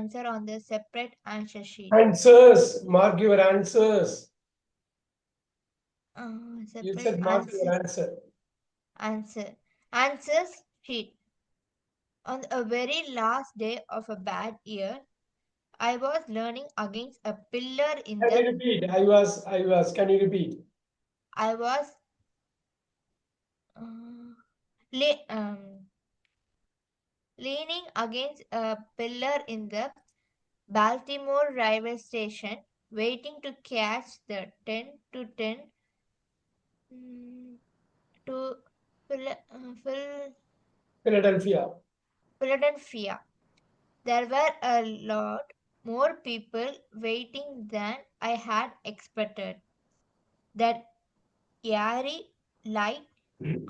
answer on the separate answer sheet. Answers. Mark your answers. You Separate said mark your answer. Answers sheet. On a very last day of a bad year, I was learning against a pillar in Can you repeat? I was. Can you repeat? I was leaning against a pillar in the Baltimore railway station, waiting to catch the 10 to 10 to Philadelphia. Philadelphia. There were a lot more people waiting than I had expected. That airy, light,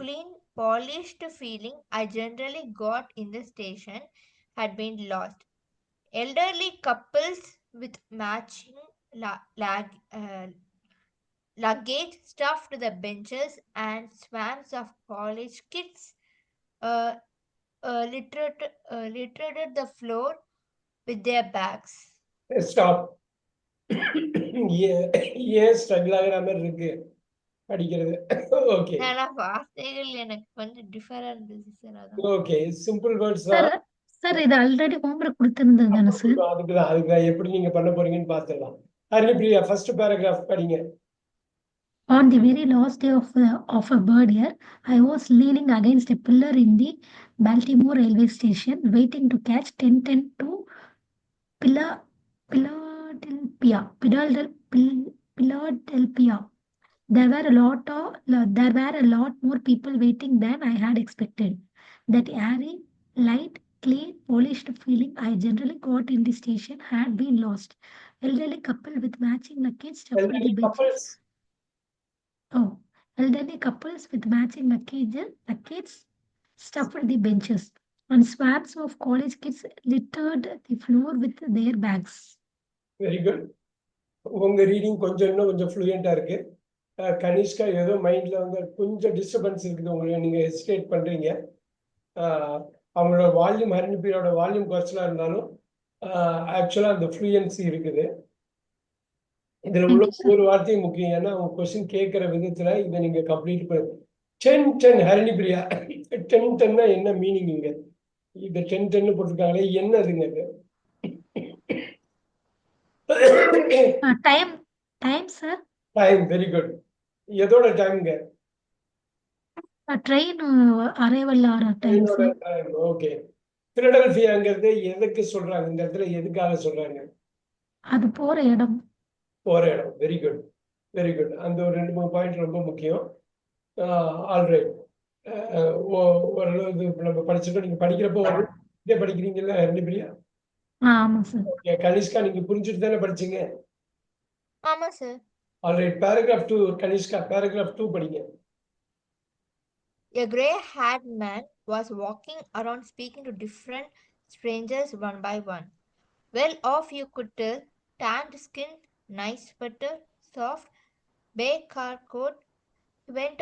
clean, polished feeling I generally got in the station had been lost. Elderly couples with matching luggage stuffed the benches, and swarms of college kids uh, littered the floor with their bags. Stop. ஏன் struggle ஆகிற மாதிரி இருக்கு படிக்கிறது. Okay ஆனா வார்த்தைகள் எனக்கு கொஞ்சம் டிஃபரா இருந்துச்சு சார். அதான் ஓகே சிம்பிள் வேர்ட்ஸ் சார் தான். சார் இது ஆல்ரெடி ஹோம்ஒர்க் கொடுத்திருந்தது தானே சார்? அதுக்குதான் எப்படி நீங்க பண்ண போறீங்கன்னு பார்த்துடலாம். ஹரிப்ரியா ஃபர்ஸ்ட் பேராகிராஃப் படிங்க. On the very last day of a bird year, I was leaning against a pillar in the Baltimore railway station, waiting to catch 10:10 to Philadelphia. Philadelphia. There were a lot more people waiting than I had expected. That airy, light, clean, polished feeling I generally got in the station had been lost. Elderly couple with matching luggage stuffed the Elderly benches. couples. Elderly couples with matching luggage stuffed the benches, and swarms of college kids littered the floor with their bags. Very good. உங்க reading இன்னும் கொஞ்சம் ஃப்ளூயண்டா இருக்கு. கனிஷ்கா ஏதோ மைண்ட்ல வந்து கொஞ்சம் disturbance இருக்குது, உங்களுக்கு நீங்க ஹெசிடேட் பண்றீங்க. அவங்களோட வால்யூம் ஹரிணிபிரியோட வால்யூம் குறைச்சலா இருந்தாலும் ஆக்சுவலா அந்த ஃப்ளூயன்சி இருக்குது. இதுல உள்ள ஒவ்வொரு வார்த்தையும் முக்கியம். ஏன்னா அவங்க கொஸ்டின் கேட்கிற விதத்துல இதை நீங்க கம்ப்ளீட் பண்ணு. 10-10 ஹரிணிபிரியா 10-10 என்ன மீனிங்? இங்க இது 10-10 போட்டிருக்காங்களே, என்னதுங்க இது? Time, sir. Time. Very good. எதோட டைம்ங்க? ட்ரெயின் அரைவல் ஆற டைம் சார். ஓகே. பிலடெல்பியாங்கிறது எதுக்கு சொல்றாங்க? இந்த இடத்துல எதுக்காக சொல்றாங்க? அது போற இடம். Very good, very good. அந்த ஒரு 2-3 பாயிண்ட் ரொம்ப முக்கியம். ஆல்ரைட். ஓரளவு நம்ம படிச்சிருக்கோம். நீங்க படிக்கிறப்போ இதே படிக்கிறீங்கல்ல ஹரிணிபிரியா? ஆமா சார். ஓகே. கனிஷ்கா நீங்க புரிஞ்சுட்டு தானே படிச்சீங்க? ஆமா sir. Alright. Paragraph 2 Kanishka, paragraph 2 படிங்க. A gray-haired man was walking around speaking to different strangers one by one. Well off, you could tell, tanned skin, nice sweater, soft bay car coat. He went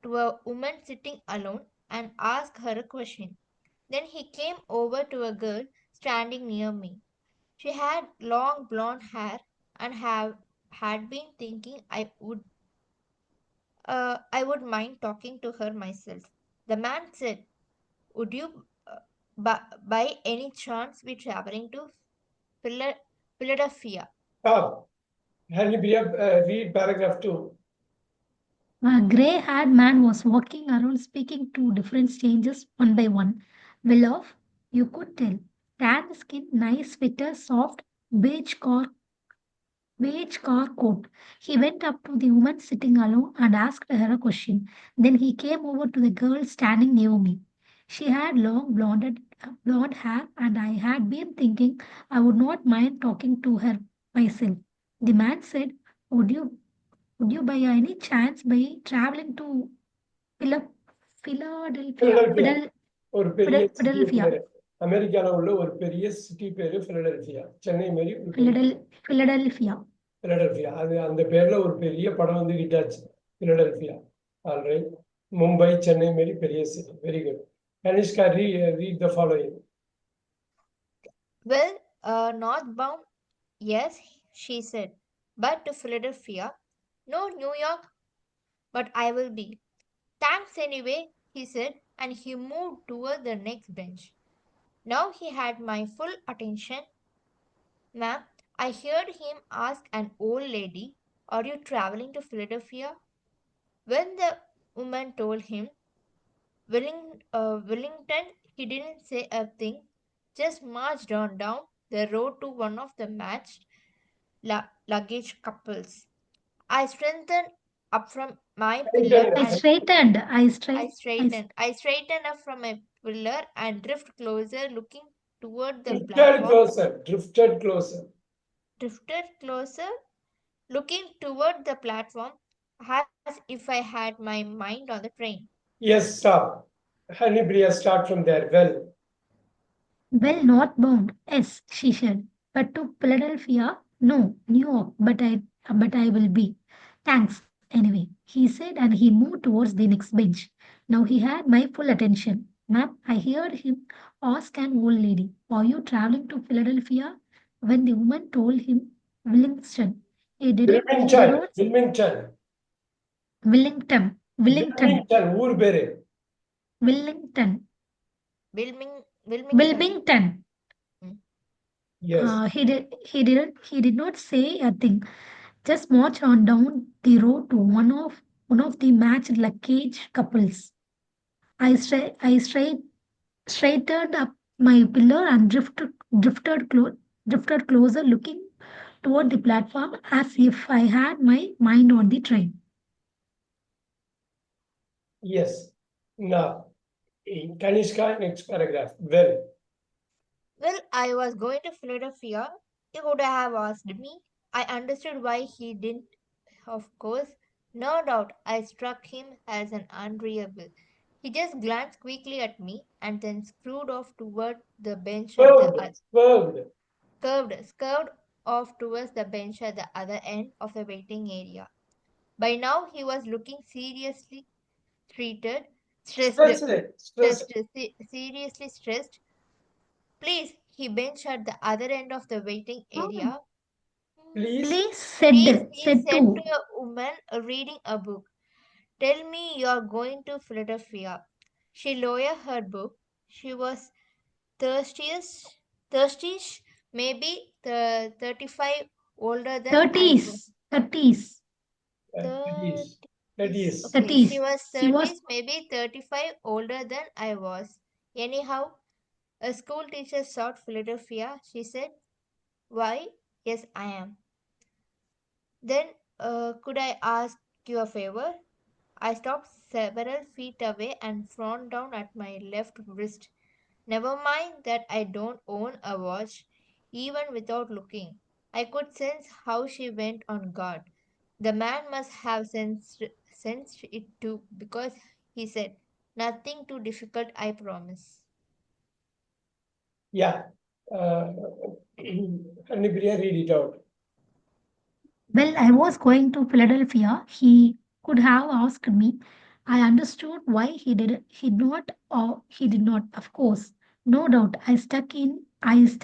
to a woman sitting alone and asked her a question. Then he came over to a girl standing near me. She had long blonde hair and had been thinking I would mind talking to her myself. The man said, "Would you by any chance be traveling to Philadelphia?" Haripriya, read paragraph 2. A grey-haired man was walking around speaking to different strangers one by one. Well off, you could tell. Tan skin, nice sweater, soft beige car coat. He went up to the woman sitting alone and asked her a question. Then he came over to the girl standing near me. She had long blonde hair, and I had been thinking I would not mind talking to her myself. The man said, Would you by any chance be traveling to Philadelphia? அமெரிக்கால உள்ள ஒரு பெரிய city பேரு Philadelphia. Chennai மாதிரி Philadelphia. அது அந்த பேர்ல ஒரு பெரிய படம் வந்து ஹிட்டாச்சு, பிலடெல்பியா. ஆல்ரைட். மும்பை, சென்னை மாதிரி பெரிய city. Very good. Kanishka, read the following. Well, northbound, yes, she said, but to Philadelphia, no, New York, but I will be. Thanks anyway, he said, and he moved toward the next bench. Now he had my full attention. Ma'am, I heard him ask an old lady, are you traveling to Philadelphia? When the woman told him Wellington, he didn't say a thing, just marched on down the road to one of the matched luggage couples. I straightened up from my pillar Straightened, I and straightened. I straightened up from my pillar and drifted closer, looking toward the drifted platform. closer, drifted closer. Drifted closer, looking toward the platform, as if I had my mind on the train. Yes, stop. Hanibria, start from there. Well, Well, northbound, yes, she said. But to Philadelphia, no, New York, but I will be. Thanks, anyway, he said, and he moved towards the next bench. Now he had my full attention. Ma'am, I heard him ask an old lady, are you traveling to Philadelphia? When the woman told him Willingston, he did Wilmington, not Wilmington, Willington, Wilmington, ஊர் பேரு. Willington, Wilmington. Wilmington. Hmm. Yes. He did not say a thing. Just marched on down the road to one of the matched luggage couples. I straightened up my pillar and drifted closer, looking toward the platform as if I had my mind on the train. Yes. Now, Kanishka, next paragraph. Well, Well, I was going to Philadelphia. He would have asked me. I understood why he didn't, of course. No doubt I struck him as an unreadable. He just glanced quickly at me and then screwed off toward the bench at the swerved, swerved. curved off towards the bench at the other end of the waiting area. By now he was looking treated, stressed, Stressed. seriously stressed. Please, he benched at the other end of the waiting area. Please. Please Please, he said said to too. a woman reading a book, tell me you are going to Philadelphia. She lowered her book. She was thirstiest, thirstish, maybe the 35 older than I was. 30s. That is. 30s. Okay, she 30s. was She was 30s, maybe 35 older than I was. Anyhow, a school teacher sought Philadelphia, she said. Why? Yes, I am. Then, could I ask you a favor? I stopped several feet away and frowned down at my left wrist. Never mind that I don't own a watch, even without looking. I could sense how she went on guard. The man must have sensed it too, because he said, nothing too difficult, I promise. Yeah. Hanibria, read it out. Well, I was going to Philadelphia. He could have asked me. I understood why he not or he did not, of course. No doubt. I stuck him as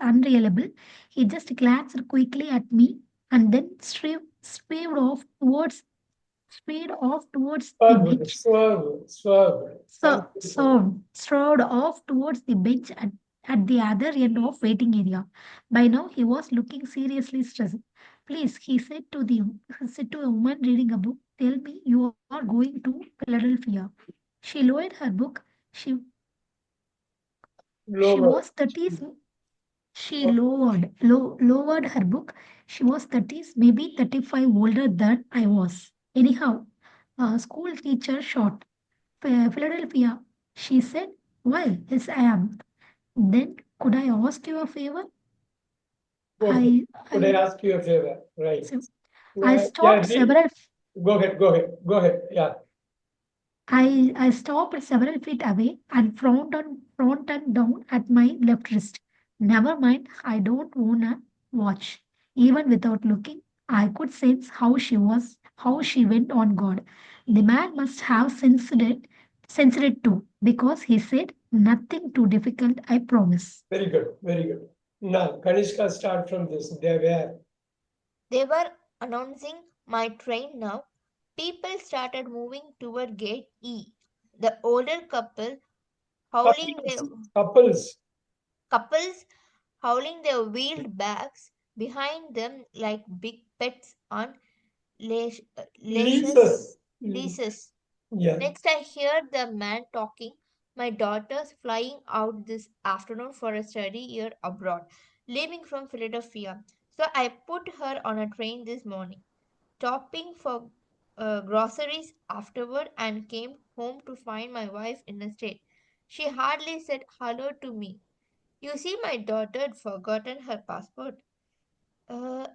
unreliable. He just glanced quickly at me and then speed off towards the Swerved, bench. swerved. Strode off towards the bench at the other end of waiting area. By now he was looking seriously stressed. Please, he said to a woman reading a book, tell me you are going to Philadelphia. She lowered her book. She she Lower. was 30s. She lowered her book. She was 30s, maybe 35 older than I was. Anyhow, a school teacher shot. Philadelphia. She said, well, yes, I am. Then could I ask you a favor? Okay. I Could I I ask you a favor? Right. so I Yeah, stopped read. several Go ahead. Yeah. I stopped several feet away and frowned and down at my left wrist. Never mind, I don't own a watch. Even without looking, I could sense how she went on guard. The man must have sensed it too, because he said, Nothing too difficult, I promise. Very good, very good. Now, Kanishka, start from this. They were announcing my train now. People started moving toward gate E. The older howling their couples howling their wheeled bags behind them like big pets on Leases. leashes. Yeah. Next, I heard the man talking. My daughter's flying out this afternoon for a study year abroad, leaving from Philadelphia. So I put her on a train this morning, stopping for groceries afterward, and came home to find my wife in a state. She hardly said hello to me. You see, my daughter had forgotten her passport. Uh,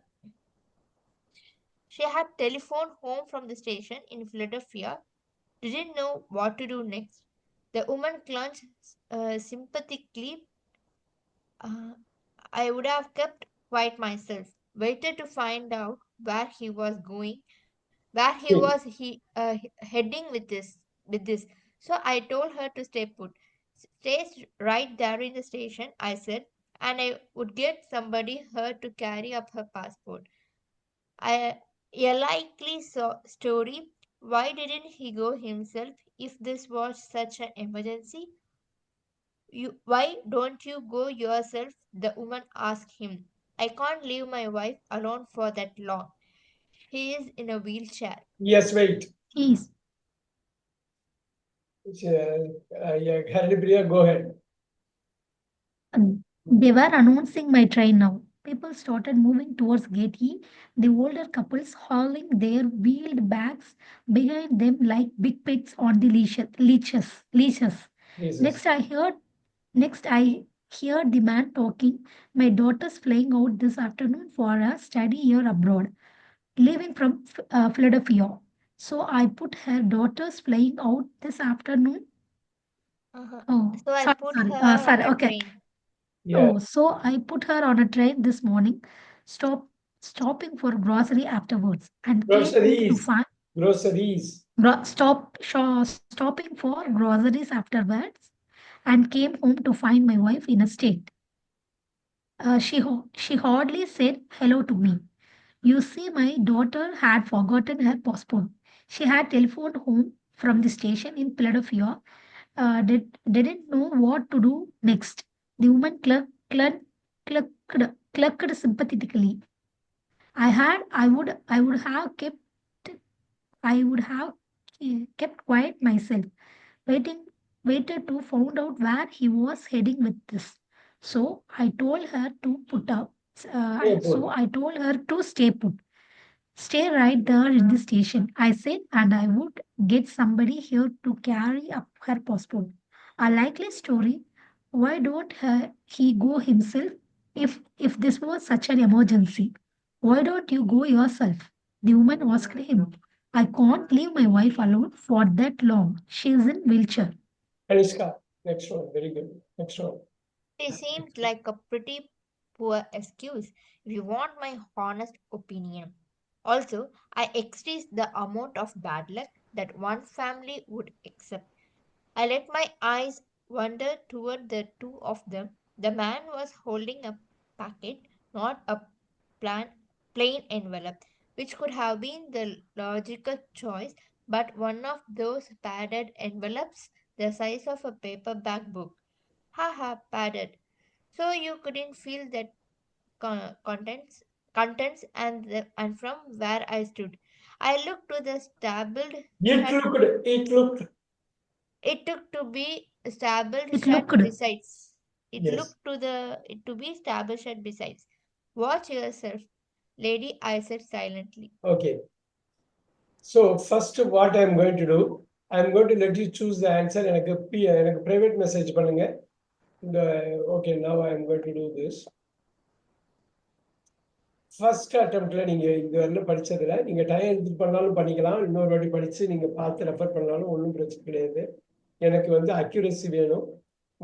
she had telephoned home from the station in Philadelphia, didn't know what to do next. The woman clutched sympathetically. Uh, I would have kept quiet myself, waited to find out where he was going, where he was heading with this. So I told her to stay put. Right there in the station, I said, and I would get somebody her to carry up her passport. A likely story. Why didn't he go himself if this was such an emergency? Why don't you go yourself? The woman asked him. I can't leave my wife alone for that long. He is in a wheelchair. Yes, wait. He's Haripriya, go ahead. They were announcing my train now. People started moving towards gate E, the older couples hauling their wheeled bags behind them like big pets on the leashes. Next, I heard the man talking. My daughter's flying out this afternoon for a study year abroad, leaving from Philadelphia. So I put her daughter's flying out this afternoon. Uh-huh. Oh, So I sorry, put sorry, her sorry. on a Okay. train. Yeah. Oh, so I put her on a train this morning, stopping for grocery afterwards, and came home to find Groceries. stopping for groceries afterwards, and came home to find my wife in a state. She hardly said hello to me. You see, my daughter had forgotten her passport. She had telephoned home from the station in Philadelphia. Didn't know what to do next. The woman clucked sympathetically. I would have kept quiet myself, waiting, waited to find out where he was heading with this. So I told her to put up. So I told her to stay put. Stay right there in the station, I said, and I would get somebody here to carry up her passport. A likely story. Why don't he go himself if this was such an emergency? Why don't you go yourself? The woman asked him. I can't leave my wife alone for that long. She's in wheelchair. Kanishka, next one. Very good. Next one. It seems like a pretty poor excuse if you want my honest opinion. Also, I expressed the amount of bad luck that one family would accept. I let my eyes wander toward the two of them. The man was holding a packet, not a plan, plain envelope, which could have been the logical choice, but one of those padded envelopes the size of a paperback book. Haha, padded. So you couldn't feel that contents and from where I stood. I looked to the stabled shut. It took to be stabled It shut looked. besides. It Yes. looked to the it to be stabled shut besides. Watch yourself, lady, I said silently. Okay. So first, what I'm going to do, I'm going to let you choose the answer. எனக்கு private message பண்ணுங்க. Okay, now I'm going to do this. First அட்டம்ப்ட்ல நீங்க இது வரலாம் படிச்சதுல நீங்க time எடுத்து பண்ணாலும் பண்ணிக்கலாம், இன்னொரு வாட்டி படிச்சு நீங்க பார்த்து ரெஃபர் பண்ணாலும் ஒன்றும் பிரச்சனை கிடையாது. எனக்கு வந்து அக்யூரசி வேணும்.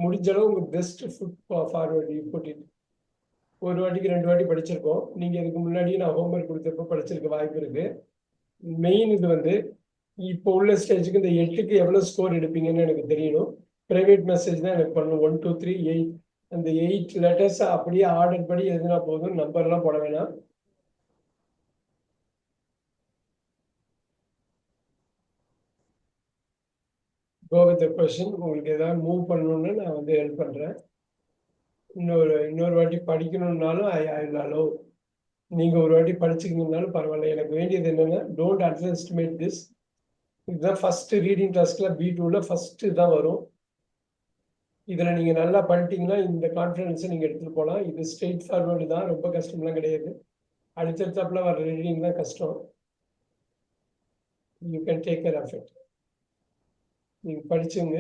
முடிஞ்ச அளவு உங்க best foot forward you put it. ஒரு வாட்டிக்கு 2 வாட்டி படிச்சிருக்கோம். நீங்க இதுக்கு முன்னாடியே நான் ஹோம்ஒர்க் கொடுத்தப்போ படிச்சிருக்க வாய்ப்பு இருக்கு. மெயின் இது வந்து இப்போ உள்ள ஸ்டேஜுக்கு இந்த 8க்கு எவ்வளவு ஸ்கோர் எடுப்பீங்கன்னு எனக்கு தெரியணும். பிரைவேட் மெசேஜ் தான் எனக்கு பண்ணணும். 1 2 3 8 அந்த 8 லெட்டர்ஸ் அப்படியே ஆர்டர் படி எழுதினா போதும், நம்பர்லாம் போட வேணாம். Go with question. உங்களுக்கு ஏதாவது மூவ் பண்ணணும்னு நான் வந்து ஹெல்ப் பண்றேன். இன்னொரு வாட்டி படிக்கணும்னாலும் ஐ லோ. நீங்க ஒரு வாட்டி படிச்சுக்கணும்னாலும் பரவாயில்ல. எனக்கு வேண்டியது என்னன்னா, டோன்ட் அண்டர் எஸ்டிமேட் திஸ். இதுதான் ஃபர்ஸ்ட் ரீடிங் டாஸ்க்ல B2ல ஃபர்ஸ்ட் தான் வரும். இதுல நீங்க நல்லா பண்ணிட்டீங்கன்னா இந்த கான்ஃபிடன்ஸை நீங்க எடுத்துட்டு போகலாம். இது ஸ்ட்ரெயிட் ஃபார்வர்டு தான், ரொம்ப கஷ்டம்லாம் கிடையாது. அடுத்தடுத்தாப்புல வர ரீடிங் தான் கஷ்டம். You can take care of it. நீங்க படிச்சுங்க.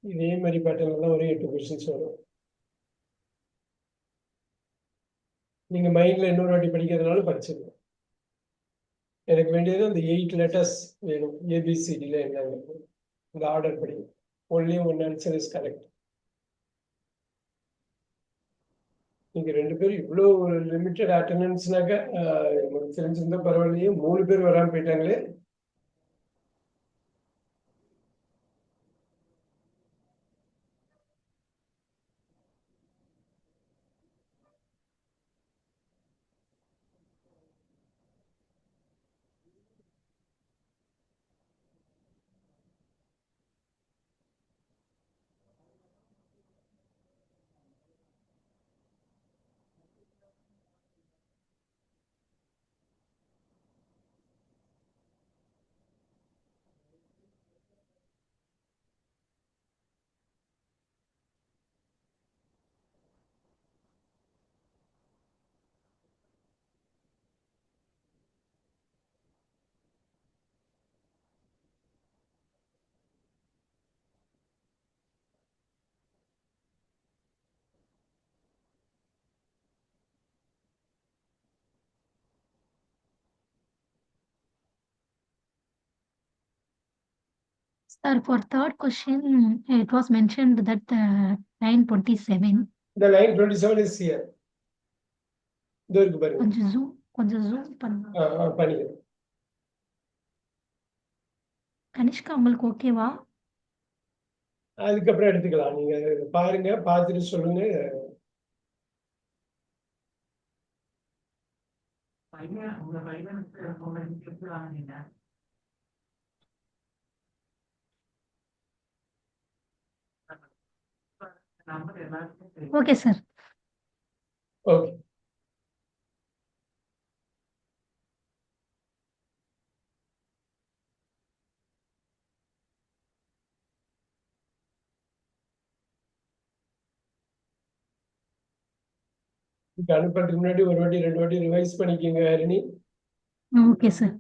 இதே மாதிரி பேட்டர்ல தான் ஒரு 8 கொஸ்டின்ஸ் வரும். நீங்க மைண்ட்ல இன்னொரு வாட்டி படிக்கிறதுனால படிச்சுங்க. எனக்கு வேண்டியது அந்த 8 லெட்டர்ஸ் வேணும். ABCDல என்னங்க இந்த ஆர்டர் படி. only one answer is correct. நீங்க 2 பேரும் இவ்வளோ லிமிட்டட் அட்டெண்டன்ஸ்னாக்க எனக்கு தெரிஞ்சிருந்தா பரவாயில்லையே. 3 பேர் வராம போயிட்டாங்களே. Sir, for third question, it was mentioned that line 27. இந்த லைன் 27 is here. இதோ இருக்கு பாருங்க. கொஞ்சம் zoom பண்ணுங்க. பண்ணிங்க. கனிஷ்கா, உங்களுக்கு ஓகேவா? அதுக்கப்புறம் எடுத்துக்கலாம். நீங்க பாருங்க, பார்த்துட்டு சொல்லுங்க. Okay sir. ஓகே. அனுப்புறதுக்கு முன்னாடி ஒரு வாட்டி 2 வாட்டி ரிவைஸ் பண்ணிக்கோங்க Harini. Okay sir.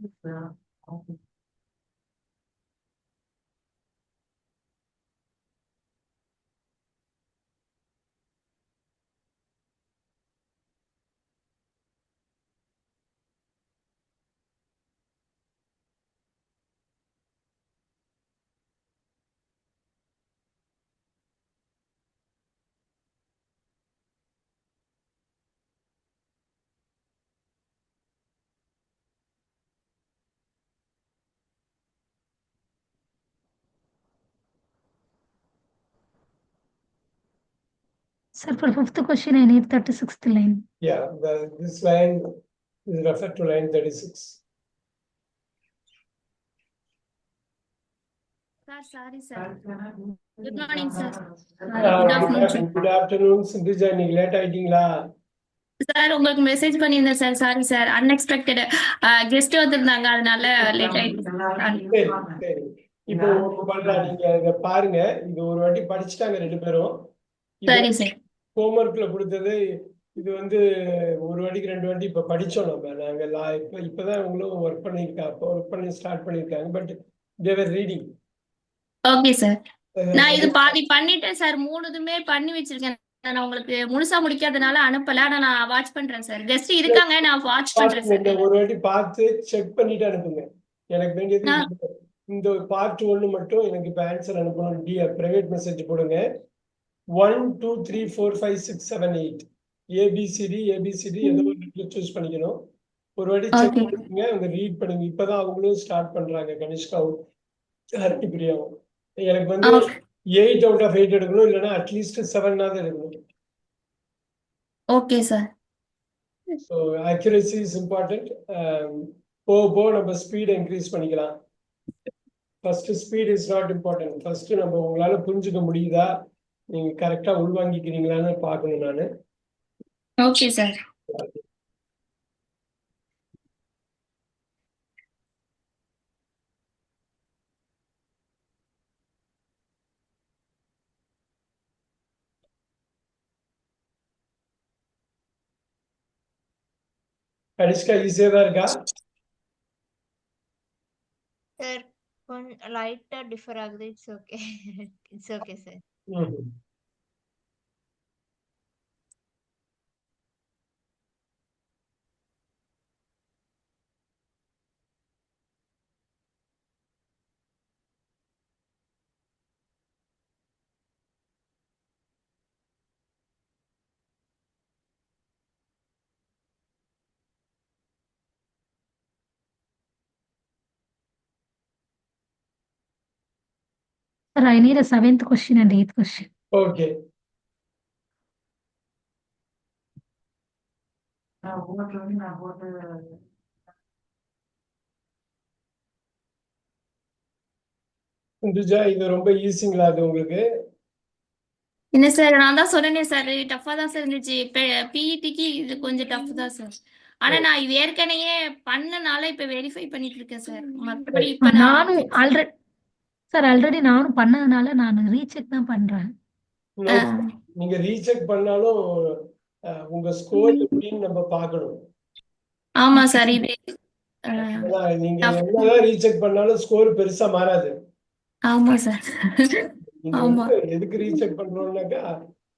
Sir, for fifth question, I need 36th line. Yeah, this line is referred to line 36. Sir, sorry, sir. Good morning, sir. Good afternoon, Sindhuja. நீங்க லேட் ஆயிட்டீங்களா? Sir உங்களுக்கு message பண்ணியிருந்தேன் sir. Sorry sir, unexpected guest வந்திருந்தாங்க, அதனால late ஆயிடுச்சு. சரி. இப்போ பண்றேன், நீங்க இத பாருங்க. இது ஒரு வாட்டி படிச்சுட்டாங்க 2 பேரும். சரி சார். ஹோம்வொர்க்ல கொடுத்தது இது வந்து ஒரு வாட்டிக்கு 2 வாட்டி இப்ப படிச்சோம் நம்ம. நாங்க இப்பதான் அவங்களும் ஒர்க் பண்ணி ஸ்டார்ட் பண்ணிருக்காங்க. But they were reading. Okay sir. நான் இது பாதி பண்ணிட்டேன் சார். 3மே பண்ணி வச்சிருக்கேன். நான் உங்களுக்கு முழுசா முடிக்காதனால அனுப்பல. ஆனா நான் வாட்ச் பண்றேன் சார். கெஸ்ட் இருக்காங்க, நான் வாட்ச் பண்றேன் சார். ஒரு வாட்டி பார்த்து செக் பண்ணிட்டு அனுப்புங்க. எனக்கு வேண்டியது இந்த பார்ட் 1 மட்டும் எனக்கு இப்ப ஆன்சர் அனுப்பணும். பிரைவேட் மெசேஜ் போடுங்க. 1 2 3 4 5 6 7 8 ABCD ஏதோ ஒரு சூஸ் பண்ணிக்கணும். ஒரு வாட்டி செக் பண்ணுங்க, அவங்க ரீட் பண்ணுங்க. இப்பதான் அவங்களும் ஸ்டார்ட் பண்றாங்க, கனிஷ்காவும் ஹரிபிரியாவும். எனக்கு வந்து ஓகே 8 out of 8 எடுக்கணும், இல்லைன்னா அட்லீஸ்ட் 7ஆவது எடுக்கணும். Okay sir. So accuracy is important. போக போக நம்ம ஸ்பீடை இன்க்ரீஸ் பண்ணிக்கலாம். First speed is not important. First நம்ம உங்களால புரிஞ்சுக்க முடியுதா, நீங்க கரெக்டா உள்வாங்கிக்கிறீங்களான்னு பார்க்கணும் நான். Okay sir. கனிஷ்கா ஈஸியா தான் இருக்கா? சார் கொஞ்சம் லைட்டா டிஃபர் ஆகுது. It's okay. It's okay sir. ம். Sir, I need a 7th question and 8th question. Okay. Indhuja, இது ரொம்ப ஈஸிங்களா அது உங்களுக்கு? என்ன சார், நான் தான் சொன்னேனே சார், டஃப்பா தான் சார் இருந்துச்சு. பிஇடிக்கு இது கொஞ்சம் டஃப் தான் சார். ஆனா நான் இது ஏற்கனவே பண்ணனால இப்ப வெரிஃபை பண்ணிட்டு இருக்கேன் சார். மற்றபடி இப்ப நான் நானும் ஆல்ரெடி நானும் பண்ணதுனால நான் ரீசெக் தான் பண்றேன். No, நீங்க ரீசெக் பண்ணாலும் உங்க ஸ்கோர் எப்படின்னு நம்ம பார்க்கணும். ஆமா சார். இது ஏன்னா நீங்க என்னதான் ரீசெக் பண்ணாலும் ஸ்கோர் பெருசா மாறாது. ஆமா சார். நீங்க ஆமா. எதுக்கு ரீசெக் பண்றோம்னாக்கா,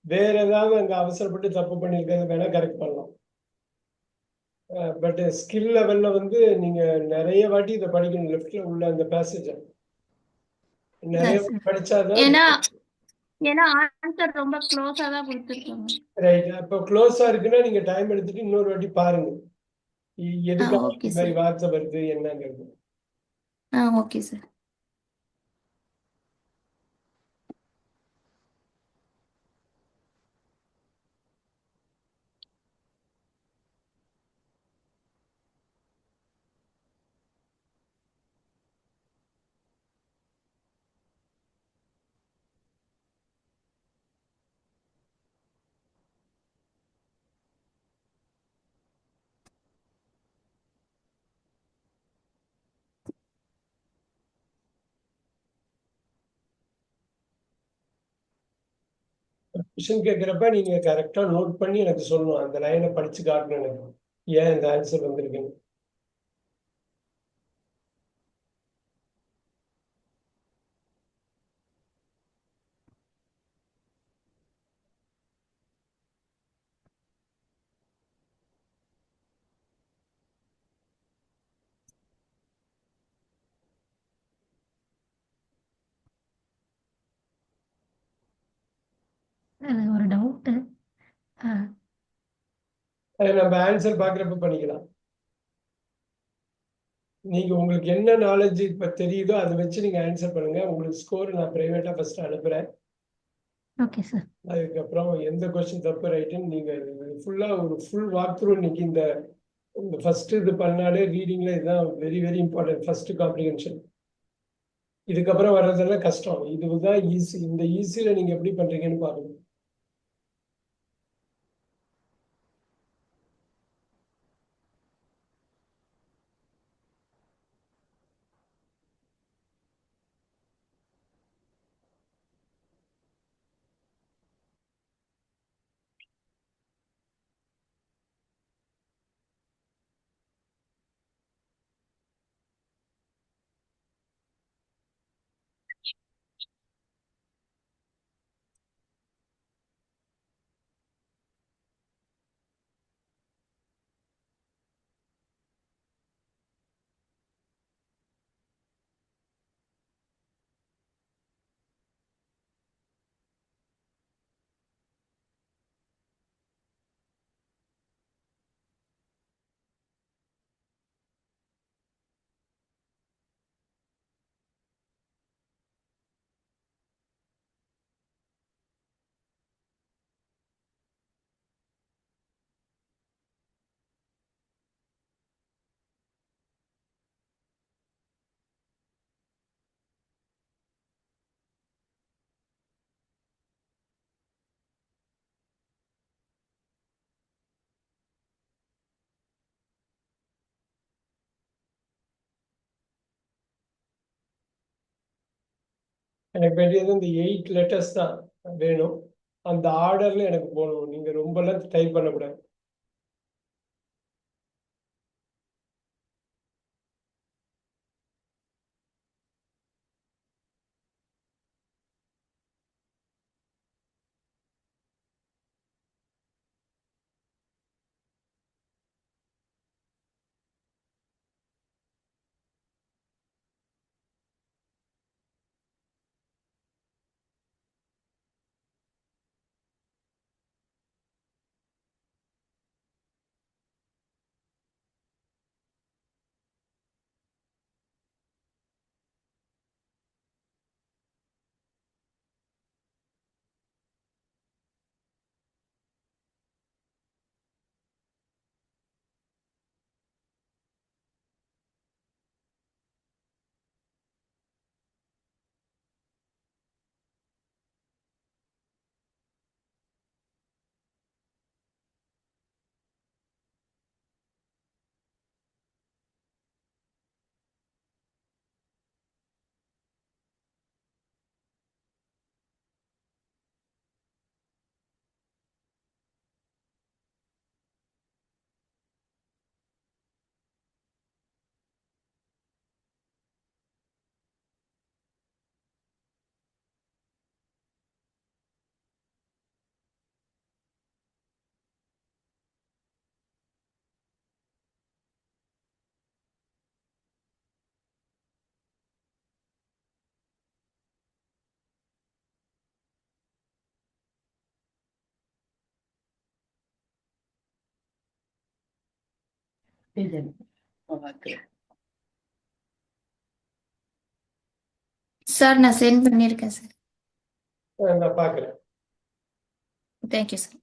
வேற ஏதாவது அங்க அவசரப்பட்டு தப்பு பண்ணிருக்கிறது வேணா கரெக்ட் பண்ணலாம். பட் ஸ்கில் லெவல்ல வந்து நீங்க நிறைய வாட்டி இதை படிக்கணும். லெஃப்ட்ல உள்ள அந்த பேசேஜ் நிறைய Yes, sir. படிச்சாதான். ஏன்னா ஆன்சர் ரொம்ப க்ளோஸா தான் கொடுத்துருக்காங்க. ரைட். அப்போ க்ளோஸா இருக்குன்னா நீங்க டைம் எடுத்துட்டு இன்னொரு வாட்டி பாருங்க, எதுக்காக ஓகே இந்த மாதிரி சார். வார்த்தை வருது என்னங்கிறது. Okay sir. கொஸ்டின் கேட்குறப்ப நீங்க கரெக்டா நோட் பண்ணி எனக்கு சொல்லணும். அந்த லைனை படிச்சு காட்டணும் எனக்கு, ஏன் இந்த ஆன்சர் வந்திருக்குன்னு. எனக்கு ஒரு டவுட்டு. அதை நம்ம ஆன்சர் பார்க்குறப்ப பண்ணிக்கலாம். நீங்க உங்களுக்கு என்ன நாலேஜ் இப்ப தெரியுதோ அதை வச்சு நீங்க ஆன்சர் பண்ணுங்க. உங்களுக்கு ஸ்கோர் நான் பிரைவேட்டா ஃபர்ஸ்ட் அனுப்புறேன். Okay sir. அதுக்கப்புறம் எந்த கொஸ்டின் தப்பு ரைட்டுன்னு நீங்க ஃபுல்லா ஒரு ஃபுல் வாக் த்ரூ. இன்னைக்கு இந்த ஃபர்ஸ்ட் இது பண்ணாலே ரீடிங்ல இதுதான் very very important. First comprehension. இதுக்கப்புறம் வர்றதெல்லாம் கஷ்டம். இதுதான் ஈஸி. இந்த ஈஸியில நீங்க எப்படி பண்றீங்கன்னு பாருங்க. எனக்கு வேண்டியது இந்த 8 லெட்டர்ஸ் தான் வேணும். அந்த ஆர்டர்ல எனக்கு போகணும். நீங்க ரொம்பலாம் டைப் பண்ணக்கூடாது. சார் நான் சென்ட் பண்ணியிருக்கேன் சார். நான் பார்க்குறேன். Thank you sir.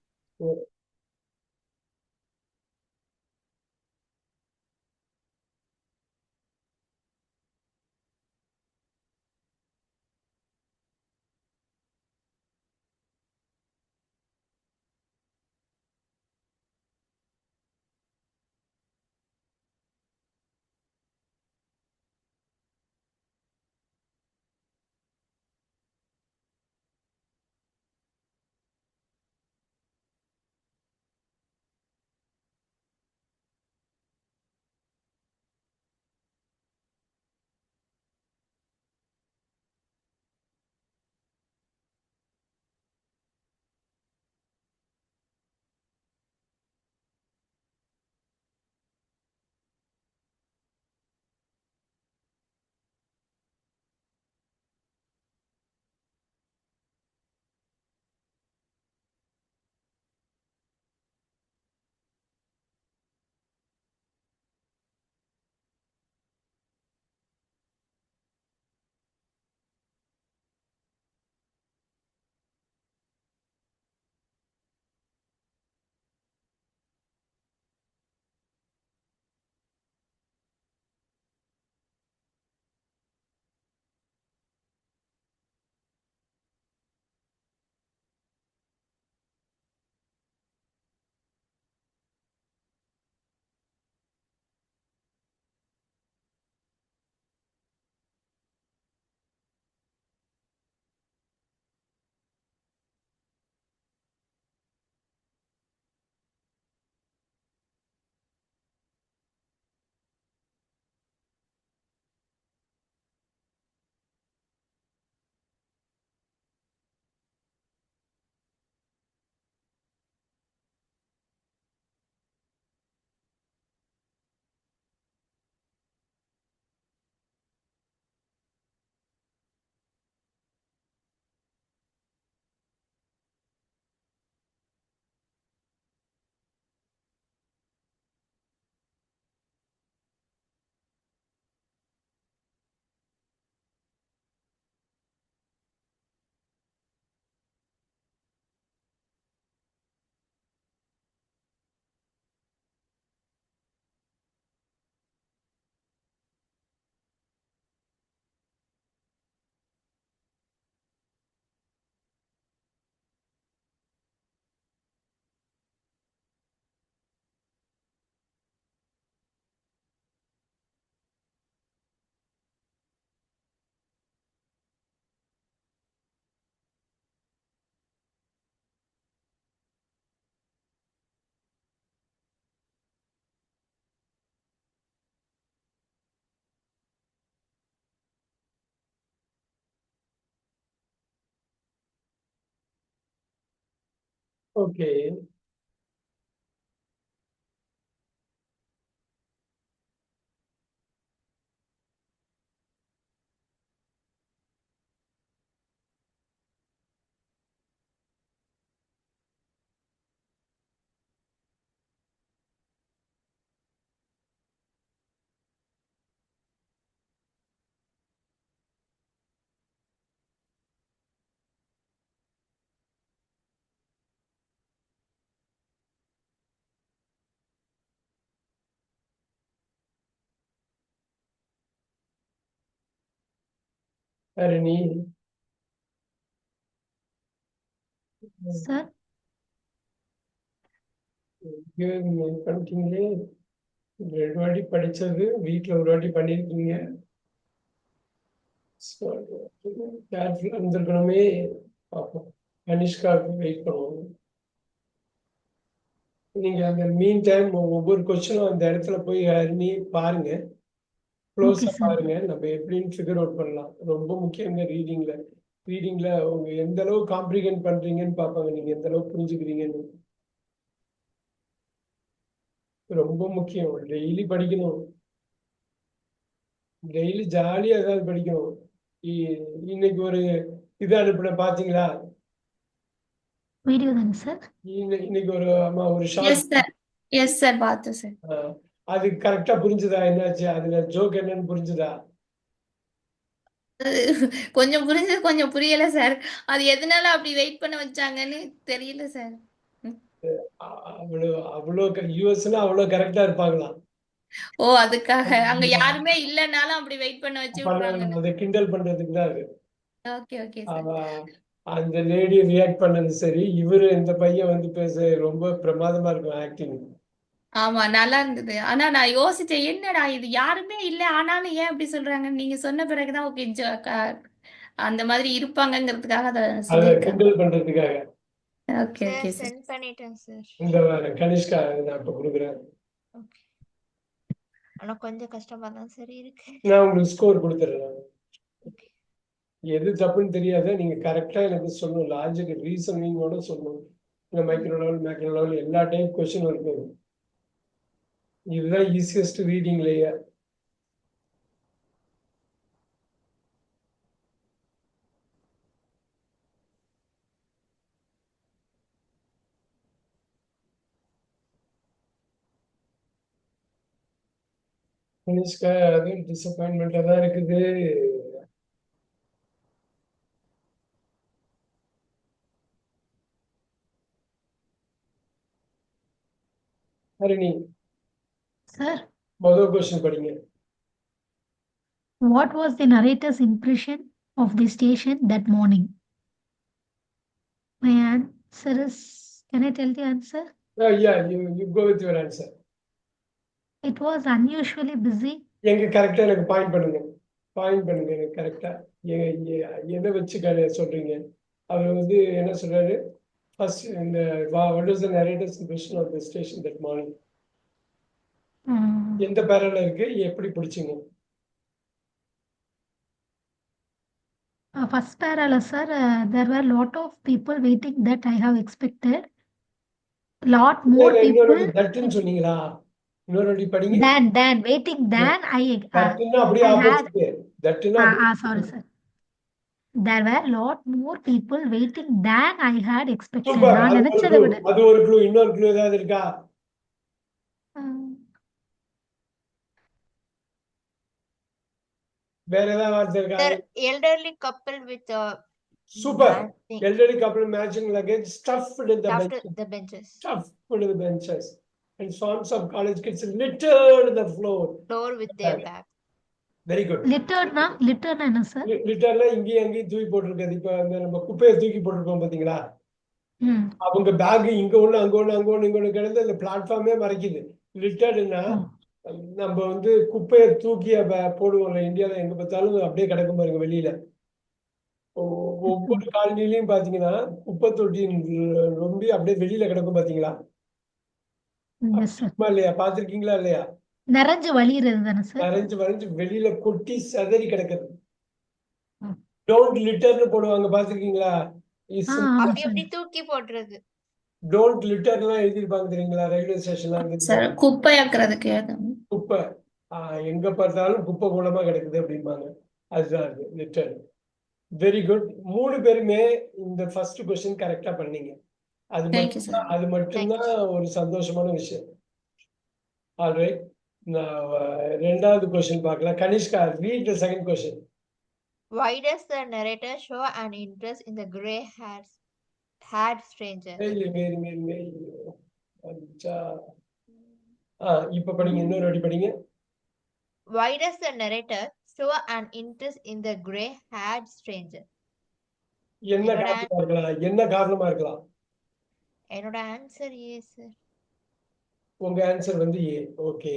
Okay. Harini, sir பண்ணிட்டீங்களே. 2 வாட்டி படிச்சது வீட்ல ஒரு வாட்டி பண்ணிருக்கீங்க. கேர்ஃபுல்லா இருந்திருக்கணுமே. பார்ப்போம். கனிஷ்காவுக்கு வெயிட் பண்ணுவோம். நீங்க அந்த மீன் டைம் ஒவ்வொரு கொஸ்டினும் அந்த இடத்துல போய் ஹரிணி பாருங்க. க்ளோஸா ஓகே சார். பாருங்க. நம்ம எப்படின்னு ஃபிகர் அவுட் பண்ணலாம். ரொம்ப முக்கியங்க ரீடிங்ல. ரீடிங்ல உங்க எந்த அளவு காம்ப்ரிஹெண்ட் பண்றீங்கன்னு பார்ப்பாங்க. நீங்க எந்த அளவுக்கு புரிஞ்சுக்கிறீங்கன்னு. ரொம்ப முக்கியம். டெய்லி படிக்கணும். டெய்லி ஜாலியா ஏதாவது படிக்கணும். இன்னைக்கு ஒரு இது அனுப்புன பாத்தீங்களா? வீடியோ தானே சார்? இன்னைக்கு ஒரு ஒரு yes short. Sir, yes sir, பார்த்தேன் சார். அது கரெக்டா புரிஞ்சுதா? என்னாச்சு அதுல ஜோக் என்னன்னு புரிஞ்சுதா? கொஞ்சம் புரிஞ்சது, கொஞ்சம் புரியல சார். அது எதனால அப்படி வெயிட் பண்ண வச்சாங்கன்னு தெரியல சார். அவ்வளவு அவ்வளவு யூஎஸ்ல அவ்வளவு கரெக்டா இருப்பாங்களா? ஓ, அதுக்காக அங்க யாருமே இல்லைனாலும் அப்படி வெயிட் பண்ண வச்சு விட்டுறாங்கன்னு. அதை கிண்டல் பண்றதுக்கு தான் அது. Okay okay sir. அந்த லேடி ரியாக்ட் பண்ணது சரி. இவரு இந்த பையன் வந்து பேச ரொம்ப பிரமாதமா இருக்கும் ஆக்டிங். ஆமா, நல்லா இருந்தது. ஆனா நான் யோசிச்சேன், என்னடா இது யாருமே இல்ல ஆனாலும் ஏன் அப்படி சொல்றாங்க? நீங்க சொன்ன பிறகுதான் ஓகே, அந்த மாதிரி இருப்பாங்கங்கிறதுக்காக அதை அதை சொல்லியிருக்காங்க. கிண்டல் பண்றதுக்காக. Okay okay sir. சென்ட் பண்ணிட்டேன் சார். இந்த கனிஷ்கா நான் இப்ப கொடுக்குறேன். ஓகே. ஆனா கொஞ்சம் கஷ்டமா தான் சரி இருக்கு. நான் உங்களுக்கு ஸ்கோர் கொடுத்துறேன். ஓகே. எது தப்புன்னு தெரியாத நீங்க கரெக்டா எனக்கு சொல்லணும். லாஜிக் ரீசனிங்கோட சொல்லணும். இந்த மைக்ரோ லெவல் மேக்ரோ லெவல் எல்லா டைப் கொஸ்டின் இருக்கு. இதுதான் ஈஸியஸ்ட் ரீடிங்லயே. கனிஷ்கா அது டிசப்பாயின்மெண்டா தான் இருக்குது. ஹரிணி, சார், முதல் கொஸ்டின் படிங்க. what was the narrator's impression of the station that morning? My answer is, can I tell the answer? Yeah, you go with your answer. It was unusually busy. எங்க கரெக்டா எனக்கு point பண்ணுங்க. Point பண்ணுங்க எனக்கு கரெக்டா. எதை வச்சு சொல்றீங்க? அவர் வந்து என்ன சொல்றாரு? ஃபர்ஸ்ட் இந்த what was the narrator's impression of the station that morning? எந்த பேரால இருக்கு? எப்படி பிடிச்சீங்க? First parallel, sir, there were a lot of people waiting that I have expected. Lot more people. தட்டுன்னு சொன்னீங்களா? இன்னொரு படிங்க. Than waiting than தட்டுன்னா அப்படியே opposite. தட்டுன்னா sorry sir. There were lot more people waiting than I had expected. Super. நான் நினைச்சதை விட. அது ஒரு clue. இன்னொரு க்ளூ ஏதாவது இருக்கா? வேற ஏதாவது வார்த்தை இருக்கா? Elderly couple with super. Elderly couple matching luggage stuffed in the benches. Stuffed in the benches. And swarms of college kids littered the floor with their bags. Very good. லிட்டர்னா என்ன sir? லிட்டர்னா இங்கேயும் அங்கேயும் தூக்கி போட்டிருக்காது. இப்ப நம்ம குப்பையை தூக்கி போட்டிருக்கோம் பாத்தீங்களா? அவங்க பேக் இங்க ஒண்ணு அங்க ஒண்ணு அங்க ஒண்ணு இங்க ஒண்ணு கிடந்து அந்த பிளாட்ஃபார்மே மறைக்குது. லிட்டர்டுன்னா நம்ம வந்து குப்பையை தூக்கி போடுவோம்ல. இந்தியால எங்க பார்த்தாலும் அப்படியே கிடக்கும் பாருங்க வெளியில. ஒவ்வொரு காலனிலையும் பாத்தீங்கன்னா குப்பை தொட்டி ரொம்ப அப்படியே வெளியில கிடக்கும் பாத்தீங்களா? இல்லையா? பாத்திருக்கீங்களா இல்லையா? நிறைஞ்சு வழியிறது தானே சார்? நிறைஞ்சு வழிஞ்சு வெளியில கொட்டி சதறி கிடக்குது. டோன்ட் லிட்டர்னு போடுவாங்க பாத்திருக்கீங்களா? அப்படி தூக்கி போடுறது. டோன்ட் லிட்டர்லாம் எழுதியிருப்பாங்க தெரியுங்களா ரயில்வே ஸ்டேஷன்லாம் சார் எழுதியிருப்பாங்க. குப்பையாக்குறதுக்கு குப்பை எங்க பார்த்தாலும் குப்பை கூலமா கிடக்குது அப்படிம்பாங்க. அதுதான் அது லிட்டர். Very good. 3 பேருமே இந்த ஃபர்ஸ்ட் கொஸ்டின் கரெக்டா பண்ணீங்க. அது தேங்க்யூ சார். மட்டும்தான் அது மட்டும்தான் ஒரு சந்தோஷமான விஷயம். ஆல்ரைட். நான் 2வது கொஸ்டின் பார்க்கலாம். Kanishka, read the second question. Why does the narrator show an interest in the gray-haired stranger? இப்ப படிங்க, இன்னொரு வாட்டி படிங்க. Why does the narrator show an interest in the gray-haired stranger? என்ன காரணமா இருக்கலாம்? என்ன காரணமா இருக்கலாம்? என்னோட ஆன்சர் ஏ சார். உங்க ஆன்சர் வந்து ஏ. ஓகே.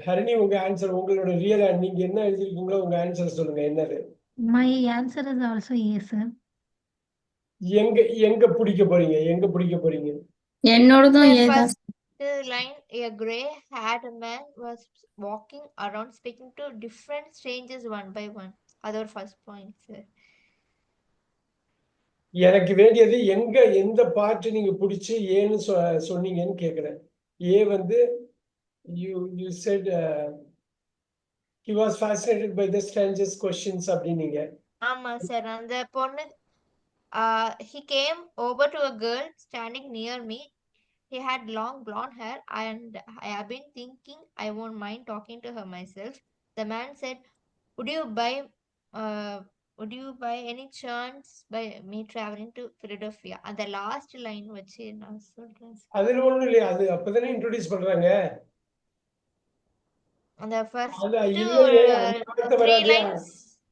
ஹரிணி, உங்க ஆன்சர், உங்களோட ரியல் நீங்க என்ன எழுதிருக்கீங்களோ உங்க ஆன்சர் சொல்லுங்க. என்னது? My answer is also yes, sir. எங்க எங்க பிடிக்க போறீங்க? எங்க பிடிக்க போறீங்க? என்னோடதும் The ஏதான் first line, a gray-haired man was walking around speaking to different strangers one by one. அது ஒரு ஃபர்ஸ்ட் பாயிண்ட் சார். எனக்கு வேண்டியது எந்த பார்ட் நீங்க பிடிச்சி ஏன்னு சொன்னீங்கன்னு கேக்குறேன். ஏ வந்து you said he was fascinated by the strangers questions அப்படினீங்க. ஆமா சார். அந்த பொண்ணு he came over to a girl standing near me. He had long blonde hair and I have been thinking I won't mind talking to her myself. The man said, would you by any chance by me traveling to Philadelphia? And the last line வச்சு நான் சொல்றேன். அதுல ஒண்ணும் இல்லையா? அது அப்பதானே introduce பண்றாங்க. அந்த ஃபர்ஸ்ட்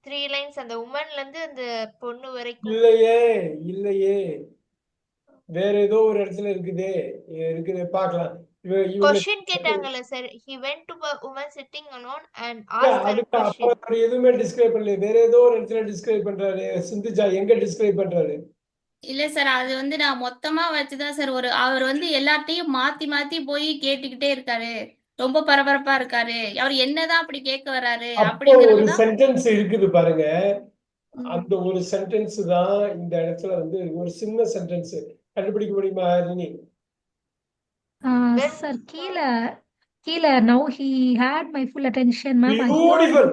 த்ரீ லைன்ஸ் அந்த உமன்ல இருந்து அந்த பொண்ணு வரைக்கும். இல்லையே வேற ஏதோ ஒரு இடத்துல இருக்குது பார்க்கலாம். क्वेश्चन கேட்டாங்கல sir. he went to a woman sitting alone and asked her question. அப்ப எதுவுமே டிஸ்கிரைப் பண்ணல. வேற ஏதோ ஒரு இடத்துல டிஸ்கிரைப் பண்றாரு. சிந்துஜா எங்க டிஸ்கிரைப் பண்றாரு? இல்ல சார், அது வந்து நான் மொத்தமா வச்சுதான் சார். அவர் வந்து எல்லாத்தையும் மாத்தி மாத்தி போய் கேட்டுக்கிட்டே இருக்காரு. ரொம்ப பரபரப்பா இருக்காரு. அவர் என்னதான் அப்படி கேட்க வர்றாரு ஒரு அப்படிங்கறதுதான். சென்டென்ஸ் இருக்குது பாருங்க. அந்த ஒரு சென்டென்ஸ் தான் இந்த இடத்துல வந்து ஒரு சின்ன சென்டென்ஸ். கண்டுபிடிக்க முடியுமா ஹரிணி? Sir, கீழ now he had my full attention, ma'am. Beautiful.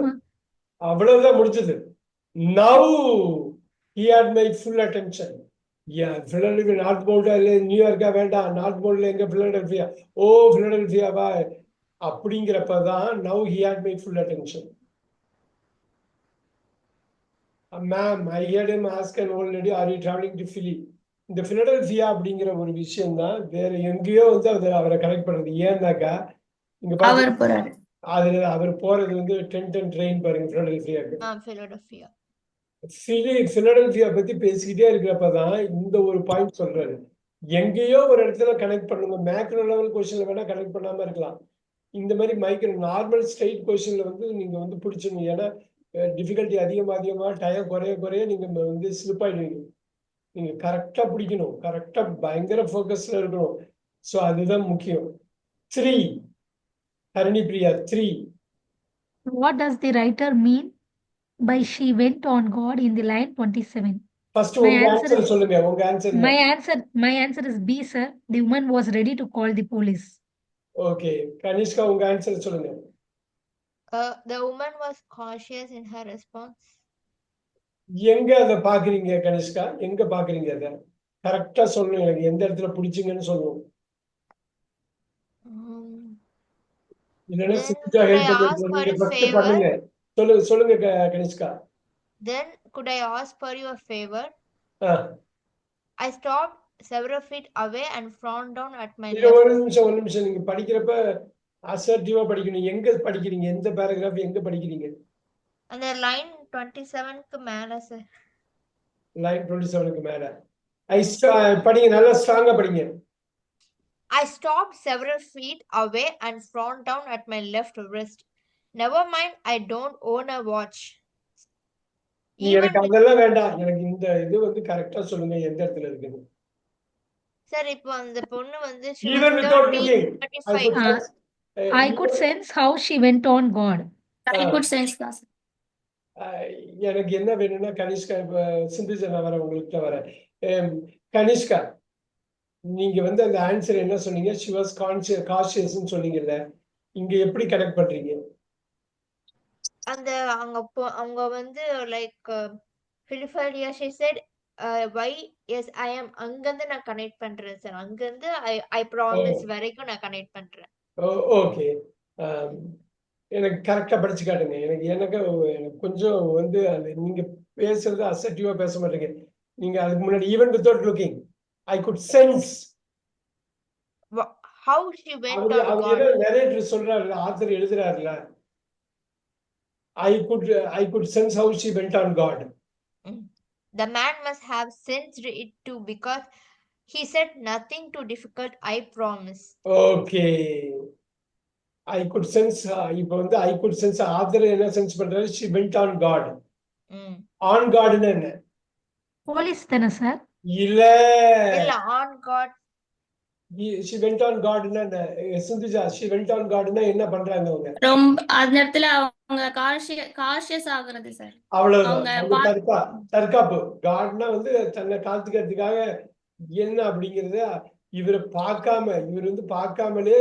அவ்வளவுதான் முடிஞ்சது. Now he had my full attention. Philadelphia north போல்டா இல்ல நியூயார்க்கா? வேண்டாம். நார்த் போல்ட்ல எங்க? Philadelphia. பிலடெல்பியாவா அப்படிங்கிறப்பதான் now he had my full attention. Ma'am, I heard him ask an old lady, are you traveling to Philly? இந்த Philadelphia அப்படிங்கிற ஒரு விஷயம் தான் வேற எங்கேயோ வந்து அவரை கனெக்ட் பண்றது. ஏன்னாக்கா இங்க அவர் போறாரு. அதுல அவர் போறது வந்து 10 ட்ரெயின் பாருங்க பிலடெல்பியாக்கு. பிலடெல்பியா பத்தி பேசிக்கிட்டே இருக்கிறப்பதான் இந்த ஒரு பாயிண்ட் சொல்றாரு. எங்கேயோ ஒரு இடத்துல கனெக்ட் பண்ணுங்க. மேக்ரோ லெவல் கொஸ்டின்ல வேணா கனெக்ட் பண்ணாம இருக்கலாம். இந்த மாதிரி மைக்ரோ நார்மல் ஸ்ட்ரெயிட் கொஸ்டின்ல வந்து நீங்க வந்து பிடிச்சிங்க. ஏன்னா டிஃபிகல்ட்டி அதிகமா டயம் குறைய நீங்க வந்து ஸ்லிப் ஆயிடுவீங்க. நீங்க கரெக்டா பிடிக்கணும். கரெக்டா பயங்கர ஃபோக்கஸ்ல இருக்கணும். சோ அதுதான் முக்கியம். 3 Harini Priya 3. What does the writer mean by she went on God in the line 27? First உங்க ஆன்சர் சொல்லுங்க. உங்க answer. My answer is B, sir. The woman was ready to call the police. Okay. Kanishka, உங்க answer சொல்லுங்க. The woman was cautious in her response. எங்க அத பாக்குறீங்க கனிஷ்கா? எங்க பாக்குறீங்க? அத கரெக்டா சொல்லணும். எனக்கு எந்த இடத்துல பிடிச்சீங்கன்னு சொல்லணும். இல்லனா சிந்தா ஹெல்ப் பண்ணுங்க. சொல்லுங்க Kanishka. Then could I ask for your favor? I stopped several feet away and frowned down at my left. ஒரு நிமிஷம் நீங்க படிக்கிறப்ப அசர்ட்டிவா படிக்கணும். எங்க படிக்கிறீங்க? எந்த பேராகிராஃப் எங்க படிக்கிறீங்க? அந்த லைன் 27க்கு மேல சார். லைன் 27க்கு மேல. படிங்க, நல்லா ஸ்ட்ராங்கா படிங்க. I stopped several feet away and frowned down at my left wrist. Never mind, I don't own a watch. எனக்கு அதெல்லாம் வேண்டாம். எனக்கு இந்த இது வந்து கரெக்ட்டா சொல்லுங்க எந்த இடத்துல இருக்குன்னு. சார் இப்போ அந்த பொண்ணு வந்து even without looking I could sense how she went on God. I could sense that. எனக்கு என்ன வேணும்னா கனிஷ்கா, சிந்துஜா நான் வரேன், உங்களுக்கு வரேன். கனிஷ்கா, நீங்க வந்து அந்த ஆன்சர் என்ன சொன்னீங்க? she was cautious ன்னு சொன்னீங்கல்ல, இங்க எப்படி கனெக்ட் பண்றீங்க? அந்த அவங்க வந்து like Philadelphia she said why yes I am அங்கிருந்து நான் கனெக்ட் பண்றேன் சார். அங்கிருந்து I promise வரைக்கும் நான் கனெக்ட் பண்றேன். ஓகே. எனக்கு கரெக்டா படிச்சு காட்டுங்க. எனக்கு கொஞ்சம் வந்து அந்த நீங்க பேசுறது அசர்ட்டிவா பேச மாட்டீங்க. நீங்க அதுக்கு முன்னாடி even without looking I could sense how she went on God. Narrator சொல்றாரு, author எழுதுறாருல, I could sense how she went on God. The man must have sensed it too because he said nothing too difficult, I promise. Okay. I could sense இப்போ வந்து I could sense author என்ன sense பண்றாரு? she went on God. on God ன்னு என்ன? Police தானே sir? இல்ல on God. she went on God ன்னா என்ன? Sindhuja, she went on God ன்னா என்ன பண்றாங்க அவங்க? ரொம்ப அந்த இடத்துல அவங்க காஷியஸ் ஆகுறது சார். அவ்வளவுதான். தற்காப்பு. காட்னா வந்து தன்னை காத்துக்கிறதுக்காக என்ன அப்படிங்கறத இவர் வந்து பார்க்காமலே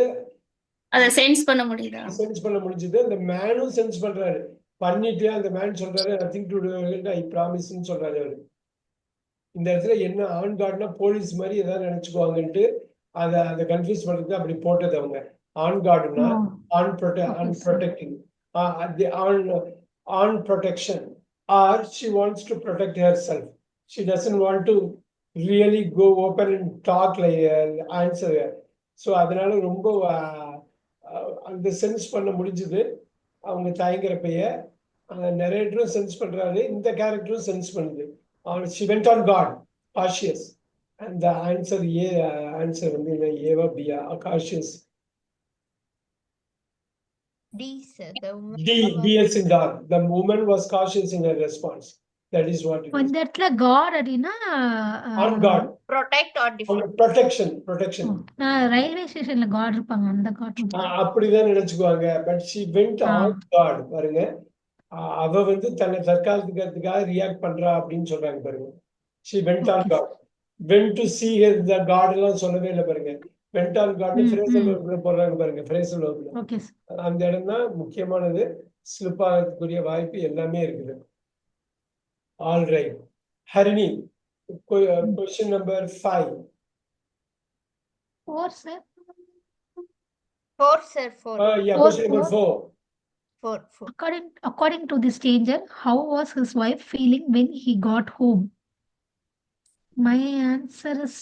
அதை சென்ஸ் பண்ண முடியுதா? சென்ஸ் பண்ண முடிஞ்சது. அந்த மேனும் சென்ஸ் பண்றாரு. பண்ணிட்டு அந்த மேன் சொல்றாரு நத்திங் டு டு ஐ ப்ராமிஸ்ன்னு சொல்றாரு அவரு. இந்த இடத்துல என்ன ஆன் காட்னா போலீஸ் மாதிரி ஏதாவது நினைச்சுக்குவாங்கன்ட்டு அதை கன்ஃபியூஸ் பண்றது அப்படி போட்டது அவங்க. ஆன் காட்னா on protecting, on protection, or she wants to protect herself. She doesn't want to really go open and talk like answer. So அதனால ரொம்ப அந்த சென்ஸ் பண்ண முடிஞ்சது. அவங்க தயங்குறப்பைய நரேட்டரும் சென்ஸ் பண்றாரு, இந்த கேரக்டரும் சென்ஸ் பண்ணுது. she went on God, cautious. and the answer answer வந்து ஏவா பியா? cautious. D sir. D as in dog. The woman was cautious in her response. That is what it is. இந்த இடத்துல God அப்படின்னா on God. protect or defend. protection. நான் railway ஸ்டேஷன்ல guard இருப்பாங்க, அந்த guard. அப்படிதான் நினைச்சுக்குவாங்க. But she went on God. பாருங்க, அவ வந்து தன்னை தற்காத்துக்கிறதுக்காக ரியாக்ட் பண்றா அப்படின்னு சொல்றாங்க பாருங்க. she went on God. went to see the God எல்லாம் சொல்லவே இல்லை பாருங்க. went on God phrasal verbல போடுறாங்க பாருங்க. phrasal verbல அந்த இடம் தான் முக்கியமானது. ஸ்லிப் ஆகிறதுக்குரிய வாய்ப்பு எல்லாமே இருக்குது. All right Harini, question number 5. 4 sir. 4 sir. 4. Yeah, question number 4. 4. According to the stranger, how was his wife feeling when he got home? My answer is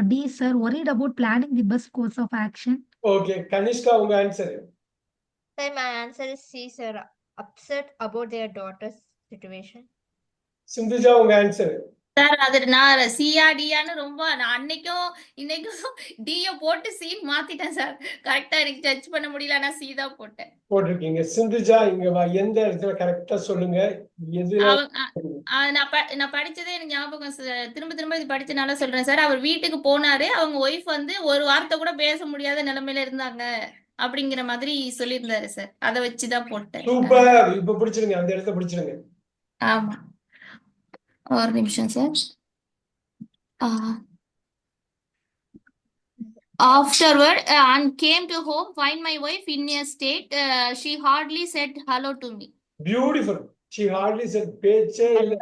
D sir. Worried about planning the best course of action. Okay, Kanishka, உங்க answer? Sir, my answer is C sir. Upset about their daughter's situation. Sindhuja, உங்க answer? Sir அது நான் சியா டியான்னு ரொம்ப அன்னைக்கும் இன்னைக்கும் டிய போட்டு C மாத்திட்டேன் sir. கரெக்டா எனக்கு ஜட்ஜ் பண்ண முடியல, நான் சி தான் போட்டிருக்கீங்க. சிந்துஜா, இங்க எந்த இடத்துல கரெக்டா சொல்லுங்க. நான் படிச்சதே எனக்கு ஞாபகம் திரும்ப திரும்ப இது படிச்சனால சொல்றேன் சார். அவர் வீட்டுக்கு போனாரு, அவங்க ஒய்ஃப் வந்து ஒரு வார்த்தை கூட பேச முடியாத நிலைமையில இருந்தாங்க அப்படிங்கிற மாதிரி சொல்லியிருந்தாரு சார். அதை வச்சுதான் போட்டேன். சூப்பர். இப்ப பிடிச்சிருங்க, அந்த இடத்த பிடிச்சிருங்க. ஆமா, ஒரு நிமிஷம் sir. Afterward, and came to home, find my wife in a state. She hardly said hello to me. Beautiful. She hardly said பேச்சே இல்ல.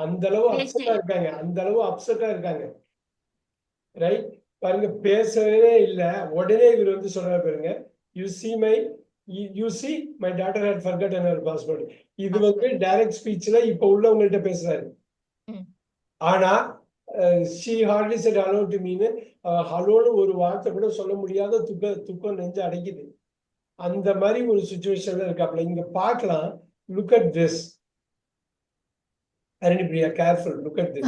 அந்த அளவு அப்செட்டா இருக்காங்க. அந்த அளவு அப்செட்டா இருக்காங்க. ரைட்? பாருங்க, பேசவே இல்ல. உடனே இவர் வந்து சொல்றாரு பாருங்க, you see my daughter had forgotten her passport. இது வந்து டைரக்ட் ஸ்பீச்ல இப்ப உள்ளவங்கள்ட்ட பேசுறாரு. ஆனா she hardly said hello to me. ஹலோன்னு ஒரு வார்த்தை கூட சொல்ல முடியாத துக்கம் நெஞ்சு அடைக்குது. அந்த மாதிரி ஒரு சிச்சுவேஷன்ல இருக்காப்ல. இங்க பார்க்கலாம். look at this. Arinipriya, careful. look at this.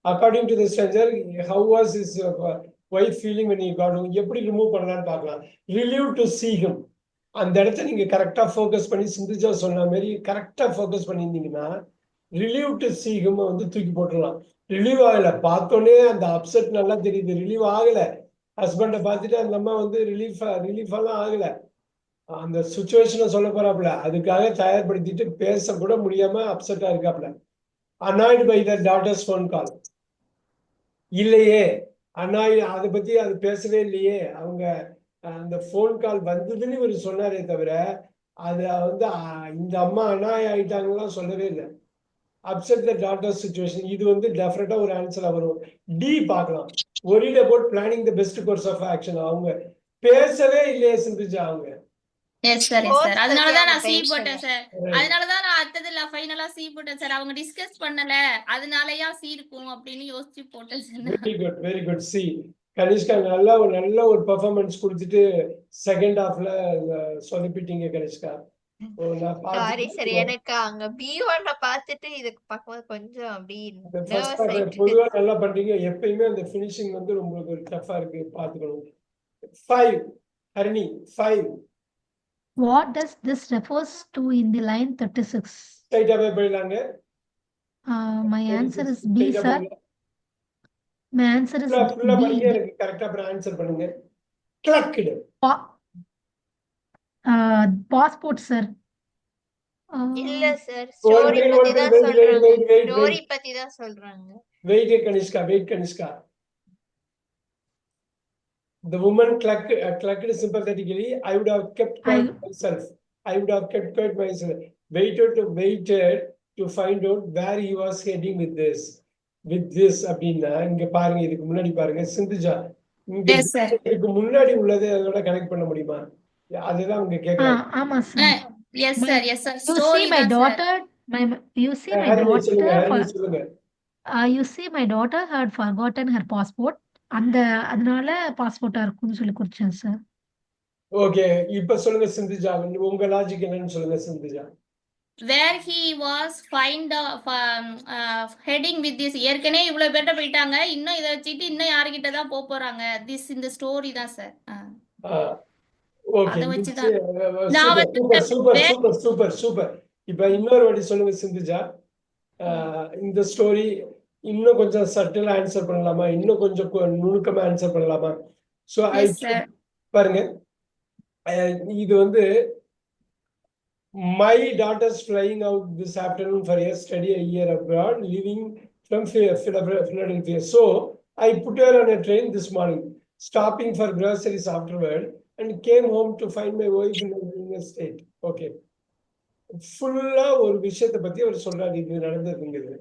According to the stranger, how was his wife feeling when he got home? எப்படி ரிமூவ் பண்ணலாம்னு பார்க்கலாம். relieved to see him. அந்த இடத்த நீங்க கரெக்டா ஃபோக்கஸ் பண்ணி சிந்துஜா சொன்ன மாதிரி கரெக்டா ஃபோக்கஸ் பண்ணியிருந்தீங்கன்னா relieved to see him வந்து தூக்கி போட்டுடலாம். ரிலீவ் ஆகல. பார்த்தோன்னே அந்த அப்செட் நல்லா தெரியுது. ரிலீவ் ஆகல. ஹஸ்பண்டை பார்த்துட்டு அந்த அம்மா வந்து ரிலீஃப் எல்லாம் ஆகல. அந்த சுச்சுவேஷனை சொல்ல போறாப்ல. அதுக்காக தயார்படுத்திட்டு பேச கூட முடியாம அப்செட்டா இருக்காப்ல. annoyed by the daughter's phone call. இல்லையே, அண்ணா அதை பத்தி அது பேசவே இல்லையே. அவங்க அந்த போன் கால் வந்ததுன்னு இவர் சொன்னாரே தவிர அது வந்து இந்த அம்மா அனாய் ஆயிட்டாங்கலாம் சொல்லவே இல்லை. Upset the daughter situation. இது வந்து டெஃபினட்டா ஒரு ஆன்சரா வரும். டி பார்க்கலாம். worried about planning the best course of action. அவங்க பேசவே இல்லையே சிந்துஜா அவங்க. S sir yes sir. Course அதனாலதான் பத்தியான நான் சி பேசல. போட்டேன் சார். அதனாலதான் நான் அடுத்ததுல ஃபைனலா சி போட்டேன் சார். அவங்க டிஸ்கஸ் பண்ணல, அதனாலயா சி இருக்கும் அப்படின்னு யோசிச்சு போட்டேன் sir. Very good very good. C Kanishka நல்ல ஒரு பெர்ஃபார்மன்ஸ் கொடுத்துட்டு செகண்ட் ஹாஃப்ல சொதப்பிட்டீங்க கனிஷ்கா. நான் சாரி பார்த்துட்டு சார், எனக்கு அங்க B1 பார்த்துட்டு இதுக்கு பார்க்கும்போது கொஞ்சம் அப்படி அந்த நர்வஸ் ஃபர்ஸ்ட் ஹாஃப் ஆயிட்டு. பொதுவா நல்லா பண்றீங்க. எப்பயுமே அந்த ஃபினிஷிங் வந்து உங்களுக்கு ஒரு டஃபா இருக்கு, பாத்துக்கணும். 5 Harini 5 What does this refers to in the line 36? ஸ்ட்ரைட்டாவே போயிடலாங்க. My answer is B, ஸ்ட்ரைட்டா sir. போயிடலாம். My answer is ஃபுல்லா B. படிங்க, எனக்கு கரெக்டா அப்புறம் ஆன்சர் பண்ணுங்க. கிளக்டு. Passport, sir. இல்ல சார், ஸ்டோரி பத்தி தான் சொல்றாங்க. ஸ்டோரி பத்தி தான் சொல்றாங்க. Wait Kanishka, wait Kanishka. The woman clucked sympathetically. I would have kept quiet myself. I would have kept quiet myself. Waited to find out where he was heading with this. அப்படின்னா இங்க பாருங்க, இதுக்கு முன்னாடி பாருங்க சிந்துஜா, இங்க இதுக்கு முன்னாடி உள்ளதை அதோட கனெக்ட் பண்ண முடியுமா? அதுதான் உங்க கேக்குறாங்க. ஆமா sir. Yes sir yes sir. You see my daughter, you see my daughter had forgotten her passport. அதனால பாஸ்போர்ட்டா இருக்கும்னு சொல்லி குறிச்சேன் சார். ஓகே, இப்ப சொல்லுங்க சிந்துஜா, உங்க லாஜிக் என்னன்னு சொல்லுங்க Sindhuja. Where he was heading with this. ஏற்கனவே இவ்வளவு பேர்ட்ட போயிட்டாங்க, இன்னும் இதை வச்சுட்டு இன்னும் யாருக்கிட்ட தான் போறாங்க. திஸ் இந்த ஸ்டோரி தான் சார். ஓகே, அதை வச்சுதான் சூப்பர். இப்ப இன்னொரு வாட்டி சொல்லுங்க சிந்துஜா. இந்த ஸ்டோரி இன்னும் கொஞ்சம் சட்டிலா ஆன்சர் பண்ணலாமா? இன்னும் கொஞ்சம் நுணுக்கமா ஆன்சர் பண்ணலாமா? சோ பாருங்க, இது வந்து my daughter's flying out this afternoon for a study a year abroad, leaving from Philadelphia. So I put her on a train this morning, stopping for groceries afterward, and came home to find my wife in a state. Okay, ஃபுல்லா ஒரு விஷயத்தை பத்தி அவர் சொல்றாரு, இது நடந்ததுங்கிறது.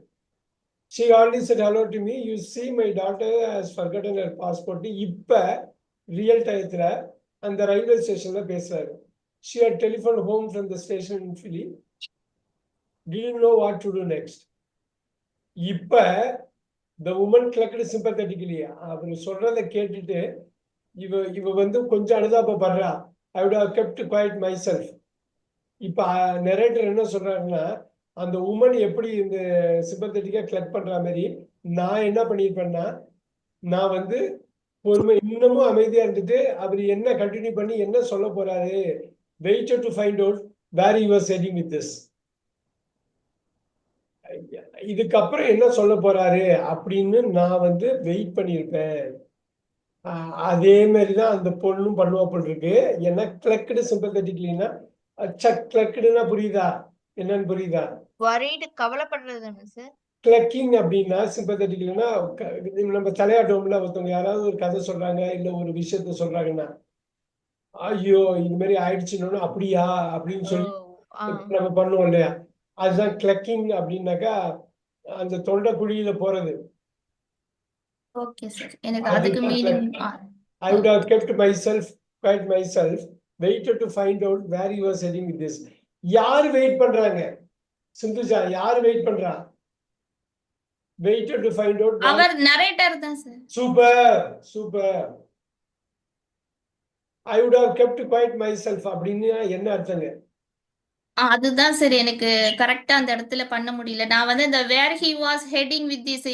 She already said hello to me. You see, my daughter has forgotten her passport. இப்ப real டயத்துல அந்த railway ஸ்டேஷன்ல பேசுறாரு. She had telephoned home from the station in Philly. Didn't know what to do next. இப்ப the woman clucked sympathetically. அவர் சொல்றதை கேட்டுட்டு இவ வந்து கொஞ்சம் அனுதாபப்படுறா. I would have kept quiet myself. இப்ப நரேட்டர் என்ன சொல்றாருன்னா, அந்த உமன் எப்படி இந்த சிம்பத்தட்டிக்கா கிளக் பண்ற மாதிரி நான் என்ன பண்ணிருப்பேன்னா, நான் வந்து பொறுமை இன்னமும் அமைதியா இருந்துட்டு அவர் என்ன கண்டினியூ பண்ணி என்ன சொல்ல போறாரு, waited to find out where he was heading with this. இதுக்கப்புறம் என்ன சொல்ல போறாரு அப்படின்னு நான் வந்து வெயிட் பண்ணியிருப்பேன். அதே மாதிரிதான் அந்த பொண்ணும் பண்ணுவாப்புள் இருக்கு. ஏன்னா கிளக்குடு சிம்பத்தட்டிக்கலின்னா கிளக்குடுன்னா புரியுதா? என்னன்னு புரியுதா? கவலைப்படுறது சார். கிளக்கிங் அப்படின்னா சிம்பத்தட்டிக்கலின்னா நம்ம தலையாட்டோம்ல, ஒருத்தவங்க யாராவது ஒரு கதை சொல்றாங்க இல்ல ஒரு விஷயத்த சொல்றாங்கன்னா, ஐயோ இது மாதிரி ஆயிடுச்சுன்னு அப்படியா அப்படின்னு சொல்லி நம்ம பண்ணுவோம் இல்லையா? அதுதான் கிளக்கிங் அப்படின்னாக்கா அந்த தொண்டை குழியில போறது. ஓகே சார், எனக்கு அதுக்கு meaning I would have kept quiet myself, waited to find out where he was heading with this. யார் வெயிட் பண்றாங்க சிந்துஜா? யார் வெயிட் பண்றா? waited to find out. அவர் நரேட்டர் தான் sir. Super. I would have kept quiet myself அப்படின்னு என்ன அர்த்தங்க? அதுதான் sir எனக்கு கரெக்டா அந்த இடத்துல பண்ண முடியல. நான் வந்து இந்த where he was heading with this,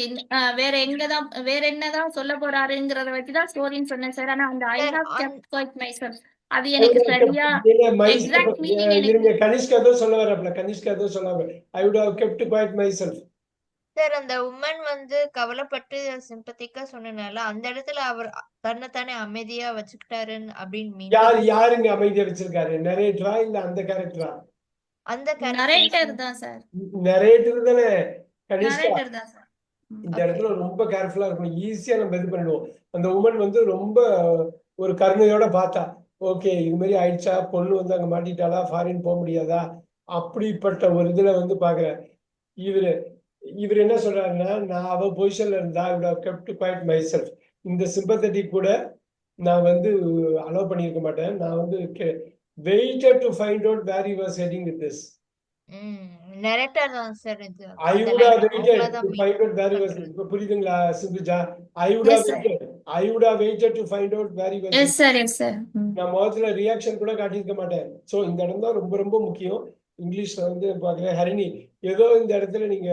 வேற என்னதான் சொல்ல போறாருங்கிறத வச்சுதான் ஸ்டோரின்னு சொன்னேன் சார். ஆனா அந்த I have kept quiet myself அது எனக்கு சரியா எக்ஸாக்ட் மீனிங் எனக்கு கனிஷ்கா ஏதோ சொல்ல வரப்பல. கனிஷ்கா ஏதோ சொல்ல I would have kept quiet myself. Sir, அந்த உமன் வந்து கவலைப்பட்டு சிம்பத்திக்கா சொன்னனால அந்த இடத்துல அவர் தன்னைத்தானே அமைதியா வச்சுக்கிட்டாருன்னு அப்படின்னு யாருங்க அமைதியா வச்சிருக்காரு? நரேட்டரா இல்ல அந்த கேரக்டரா? அந்த நரேட்டர் தான் சார். நரேட்டர் தானே கனிஷ்கா. நரேட்டர் தான் சார். இந்த ஓகே இடத்துல ரொம்ப கேர்ஃபுல்லா இருக்கணும். ஈஸியா நம்ம இது பண்ணிடுவோம். அந்த உமன் வந்து ரொம்ப ஒரு கருணையோட பார்த்தா, ஓகே இது மாதிரி ஆயிடுச்சா, பொண்ணு வந்து அங்க மாட்டிட்டாளா, ஃபாரின் போக முடியாதா, அப்படிப்பட்ட ஒரு இதுல வந்து பாக்குறேன். இவரு இவர் என்ன சொல்றாருன்னா, நான் அவ பொசிஷன்ல இருந்தா I would have kept quiet myself. இந்த சிம்பத்தட்டிக் கூட நான் வந்து அலோவ் பண்ணியிருக்க மாட்டேன். நான் வந்து waited to find out where you was heading with this. Narrator தான் சார் இது ஐ அந்த வுட் ஹவ் லைன் அவங்கள வெயிட்டட் தான் to find out where you was. பண்றது இப்போ புரியுதுங்களா சிந்துஜா? I would yes have sir waited I would have waited to find out where you was. S sir yes sir நான் முகத்துல reaction கூட காட்டியிருக்க மாட்டேன். ஸோ இந்த இடம் தான் ரொம்ப ரொம்ப முக்கியம். இங்கிலீஷ்ல வந்து பாக்குறேன் ஹரிணி, ஏதோ இந்த இடத்துல நீங்க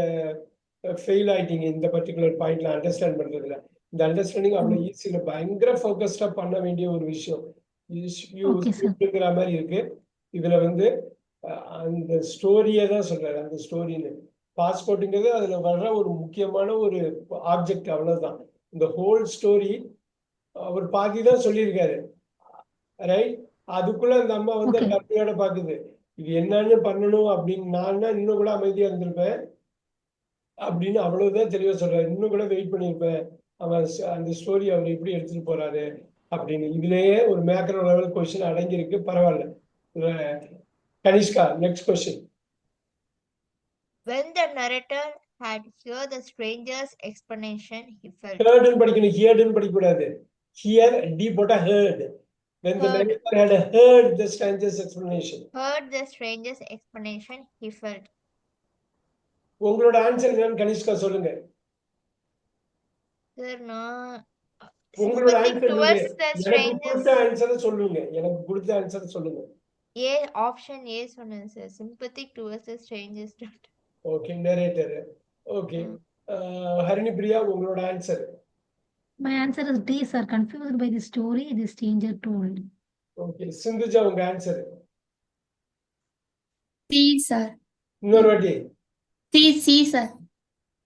ஃபெயில் ஆயிட்டீங்க இந்த பர்டிகுலர் பாயிண்ட்ல அண்டர்ஸ்டாண்ட் பண்றதுல. இந்த அண்டர்ஸ்டாண்டிங் அவ்வளவு ஈஸியில பயங்கர ஃபோக்கஸ்டா பண்ண வேண்டிய ஒரு விஷயம். Okay, sir. இருக்கிற மாதிரி இருக்கு. இதுல வந்து அந்த ஸ்டோரியை தான் சொல்றாரு. அந்த ஸ்டோரின்னு பாஸ்போர்ட்டுங்கிறது அதுல வர்ற ஒரு முக்கியமான ஒரு ஆப்ஜெக்ட், அவ்வளவுதான். இந்த ஹோல் ஸ்டோரி அவர் பாதி தான் சொல்லியிருக்காரு, ரைட்? அதுக்குள்ள அந்த அம்மா வந்து Okay. கருணையோட பாக்குது. இது என்னன்னு பண்ணணும் அப்படின்னு. நான் இன்னும் கூட அமைதியா இருந்திருப்பேன் அப்படின்னு அவ்வளவுதான் தெளிவா சொல்றாரு. இன்னும் கூட வெயிட் பண்ணியிருப்பேன் அவன் அந்த ஸ்டோரி அவர் எப்படி எடுத்துட்டு போறாரு அப்படின்னு. இதுலயே ஒரு மேக்ரோ லெவல் கொஸ்டின் அடங்கி இருக்கு. பரவாயில்ல. Kanishka, next question. when the narrator had heard the stranger's explanation he felt ஹேர்டுன்னு படிக்கணும், ஹியர்டுன்னு படிக்கக்கூடாது. ஹியர் டி போட்டா haired. when the Heard. narrator had heard the stranger's explanation. heard the stranger's explanation he felt உங்களோட answer என்னன்னு கனிஷ்கா சொல்லுங்க. sir நான் உங்களோட sympathetic answer towards the எனக்கு strangers கொடுத்த ஆன்சரை சொல்லுங்க. எனக்கு கொடுத்த ஆன்சரை சொல்லுங்க. A option A சொன்னேன் sir sympathetic towards the strangers okay, narrator. Okay, Harini Priya, உங்களோட answer. My answer is D, sir. Confused by the story the stranger told. Okay, Sindhuja, உங்க ஆன்சர். சி சார் இன்னொரு வாட்டி. சி சி சார்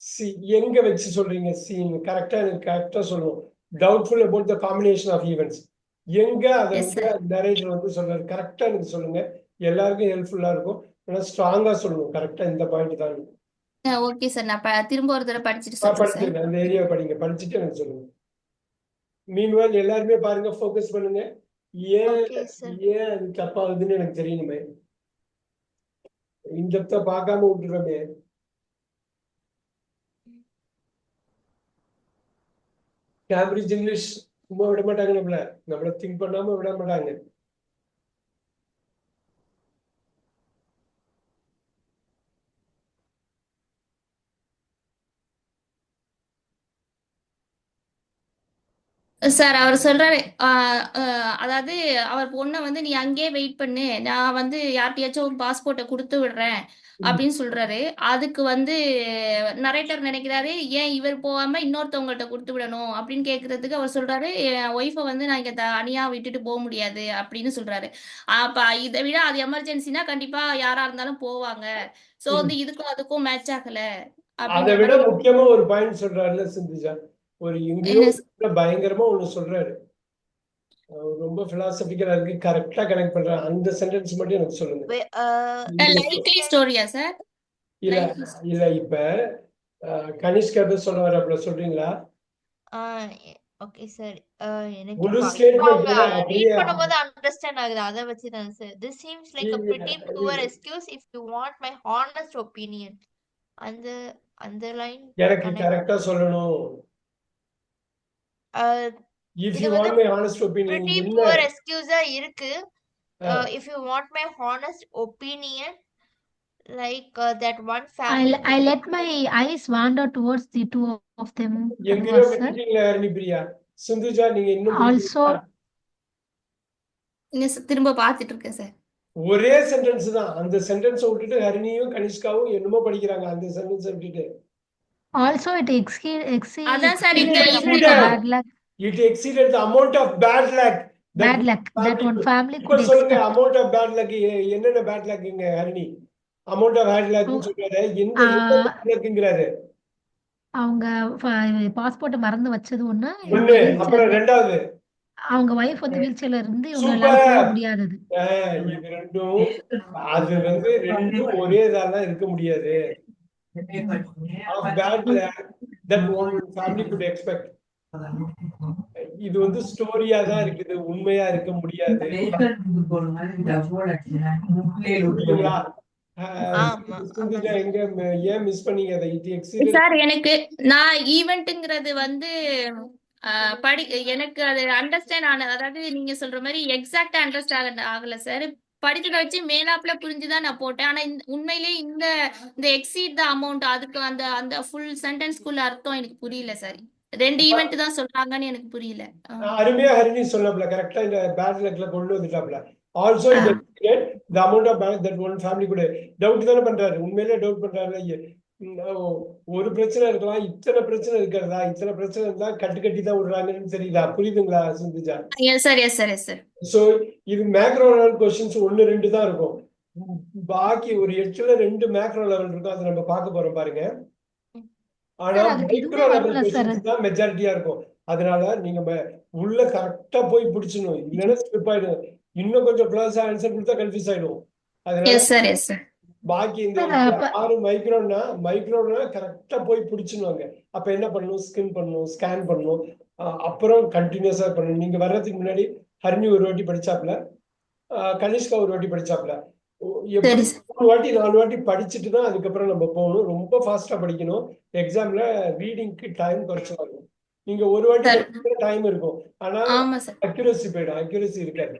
சி எங்க வச்சு சொல்றீங்க? Scene கரெக்டா எனக்கு கரெக்டா சொல்லுவோம். Doubtful about the combination of events. எங்க அதை Yes, sir. நரேட்டர் வந்து சொல்றாரு கரெக்டா எனக்கு சொல்லுங்க. எல்லாருக்கும் ஹெல்ப்ஃபுல்லா இருக்கும். ஆனா ஸ்ட்ராங்கா சொல்லணும். கரெக்டா இந்த பாயிண்ட் தான். ஓகே சார் நான் திரும்ப ஒரு தடவை படிச்சுட்டு சொல்றேன் சார் படிச்சிருங்க, அந்த ஏரியாவை படிங்க. படிச்சுட்டு எனக்கு சொல்லுங்க. மீன்வேல் எல்லாருமே பாருங்க, ஃபோக்கஸ் பண்ணுங்க. ஏன் Okay, sir. ஏன் அது தப்பாகுதுன்னு எனக்கு தெரியணுமே. இந்த பார்க்காம விட்டுறோமே. கேம்பிரிட்ஜ் இங்கிலீஷ் சும்மா விட மாட்டாங்க. நம்மள திங்க் பண்ணாம விட மாட்டாங்க. சார் அவர் சொல்றாரு அதாவது அவர் பொண்ணை வந்து நீ அங்கேயே வெயிட் பண்ணு நான் வந்து யார்கிட்டயாச்சும் பாஸ்போர்ட்டை கொடுத்து விடுறேன் அப்படின்னு சொல்றாரு. அதுக்கு வந்து நரேட்டர் நினைக்கிறாரு ஏன் இவர் போகாம இன்னொருத்தவங்கள்ட்ட கொடுத்து விடணும் அப்படின்னு கேட்கறதுக்கு அவர் சொல்றாரு என் ஒய்ஃபை வந்து நான் இங்க தனியா விட்டுட்டு போக முடியாது அப்படின்னு சொல்றாரு. அப்ப இதை விட அது எமர்ஜென்சினா கண்டிப்பா யாரா இருந்தாலும் போவாங்க. சோ வந்து இதுக்கும் அதுக்கும் மேட்ச் ஆகல அதை அப்படிங்கிற விட மாதிரி முக்கியமா ஒரு பாயிண்ட் சொல்றாருல சிந்துஜா, ஒரு எங்கேயோ பயங்கரமா ஒண்ணு சொல்றாரு. ரொம்ப பிலாசபிக்கலா இருக்கு. கரெக்டா கனெக்ட் பண்றாரு. அந்த சென்டென்ஸ் மட்டும் எனக்கு சொல்லுங்க. லைக்லி ஸ்டோரியா சார்? இல்ல இல்ல, இப்ப கனிஷ்கா சொல்ல வர அப்படி சொல்றீங்களா? ஓகே சார் எனக்கு ஒரு இப்போ ஸ்டேட்மெண்ட் ரீட் அப்படியே பண்ணும்போது அண்டர்ஸ்டாண்ட் ஆகுது. அதை வச்சு தான் sir this seems like a pretty poor excuse if you want my honest opinion. அந்த அந்த லைன் எனக்கு கரெக்டா சொல்லணும். if இது you வந்து want my honest opinion, pretty என்ன poor excuse-ஆ இருக்கு. if you want my honest opinion like that one family I let my eyes wander towards the two of them. எங்கேயோ Was, sir. விட்டுட்டீங்களா ஹரிணி பிரியா? சிந்துஜா, நீங்க இன்னும் Also, திரும்ப பார்த்துட்டு இருக்கேன் சார். ஒரே சென்டென்ஸ் தான். அந்த சென்டென்ஸை விட்டுட்டு ஹரிணியும் கனிஷ்காவும் என்னமோ படிக்கிறாங்க. அந்த சென்டென்ஸை விட்டுட்டு also it அதான் சார் இந்த exceeded the bad luck. it exceeded the amount of bad luck Bad luck that one family இப்ப could சொல்லுங்க. expect. amount of bad luck என்னென்ன பேட் லக்குங்க Harini? amount of bad luck சொல்றாரு. எந்த bad luckங்கறாரு? அவங்க passport மறந்து வச்சது ஒண்ணு. ஒண்ணு. அப்புறம் ரெண்டாவது அவங்க வைஃப் வந்து வீல் சேர்ல இருந்து இவங்க Super. எல்லாம் போக முடியாதது. இது ரெண்டும் அது வந்து ரெண்டும் ஒரே இதெல்லாம் இருக்க முடியாது. of bad luck that one family could expect. இது வந்து ஸ்டோரியா தான் இருக்குது, உண்மையா இருக்க முடியாது. புரியுதுங்களா? ஆமா, சிந்துஜா ஆமா. எங்க ஏன் மிஸ் பண்ணீங்க அதை? it exceeded. சார் எனக்கு நான் ஈவெண்ட்ங்கிறது வந்து எனக்கு அது அண்டர்ஸ்டாண்ட் ஆனது, அதாவது நீங்க சொல்ற மாதிரி எக்ஸாக்டா அண்டர்ஸ்டாண்ட் ஆகல சார். படிச்சதை வச்சு மேலாப்ல புரிஞ்சுதான் நான் போட்டேன். ஆனா உண்மையிலேயே இந்த எக்ஸீட் த அமௌண்ட் அதுக்கு அந்த அந்த ஃபுல் சென்டென்ஸ்குள்ள அர்த்தம் எனக்கு புரியல சார். 2 ஈவெண்ட் தான் சொல்றாங்கன்னு எனக்கு புரியல. அருமையா ஹரிணி சொல்லப்பல, கரெக்டா இந்த பேட் லக்ல கொண்டு வந்துட்டாப்ல. ஆல்சோ இந்த the amount of balance that one family கூட டவுட் தானே பண்றாரு, உண்மையிலே டவுட் பண்றாரு. ஒரு பிரச்சனை இருக்கலாம், இத்தனை பிரச்சனை இருக்கிறதா, இத்தனை பிரச்சனை இருந்தா கட்டி தான் விடுறாங்கன்னு தெரியுதா? புரியுதுங்களா Sindhuja? Yes sir, yes sir, yes sir. So இது மேக்ரோ லெவல் கொஸ்டின்ஸ் 1-2 தான் இருக்கும். பாக்கி ஒரு 8ல 2 மேக்ரோ லெவல் இருக்கும், அதை நம்ம பார்க்க போறோம் பாருங்க. ஆனா மைக்ரோ லெவல் கொஸ்டின்ஸ் தான் மெஜாரிட்டியா இருக்கும். அதனால நீங்க உள்ள கரெக்டா போய் பிடிச்சணும், இல்லைன்னா ஸ்லிப் ஆயிடும். இன்னும் கொஞ்சம் க்ளோஸா ஆன்சர் கொடுத்தா கன்ஃபியூஸ் ஆயிடும். அதனால பாக்கி இந்த 6 மைக்ரோனா கரெக்டா போய் பிடிச்சுனுவாங்க. அப்ப என்ன பண்ணணும்? ஸ்கின் பண்ணணும், ஸ்கேன் பண்ணணும், அப்புறம் கண்டினியூஸா பண்ணணும். நீங்க வர்றதுக்கு முன்னாடி ஹரிணி ஒரு வாட்டி படிச்சாப்ல, கனிஷ்கா ஒரு வாட்டி படிச்சாப்ல. எப்படி 3 வாட்டி 4 வாட்டி படிச்சுட்டு தான் அதுக்கப்புறம் நம்ம போகணும். ரொம்ப ஃபாஸ்டா படிக்கணும். எக்ஸாம்ல ரீடிங்க்கு டைம் குறைச்சுவாங்க. நீங்க ஒரு வாட்டி டைம் இருக்கும், ஆனா அக்யூரசி போயிடும், அக்யூரசி இருக்காது.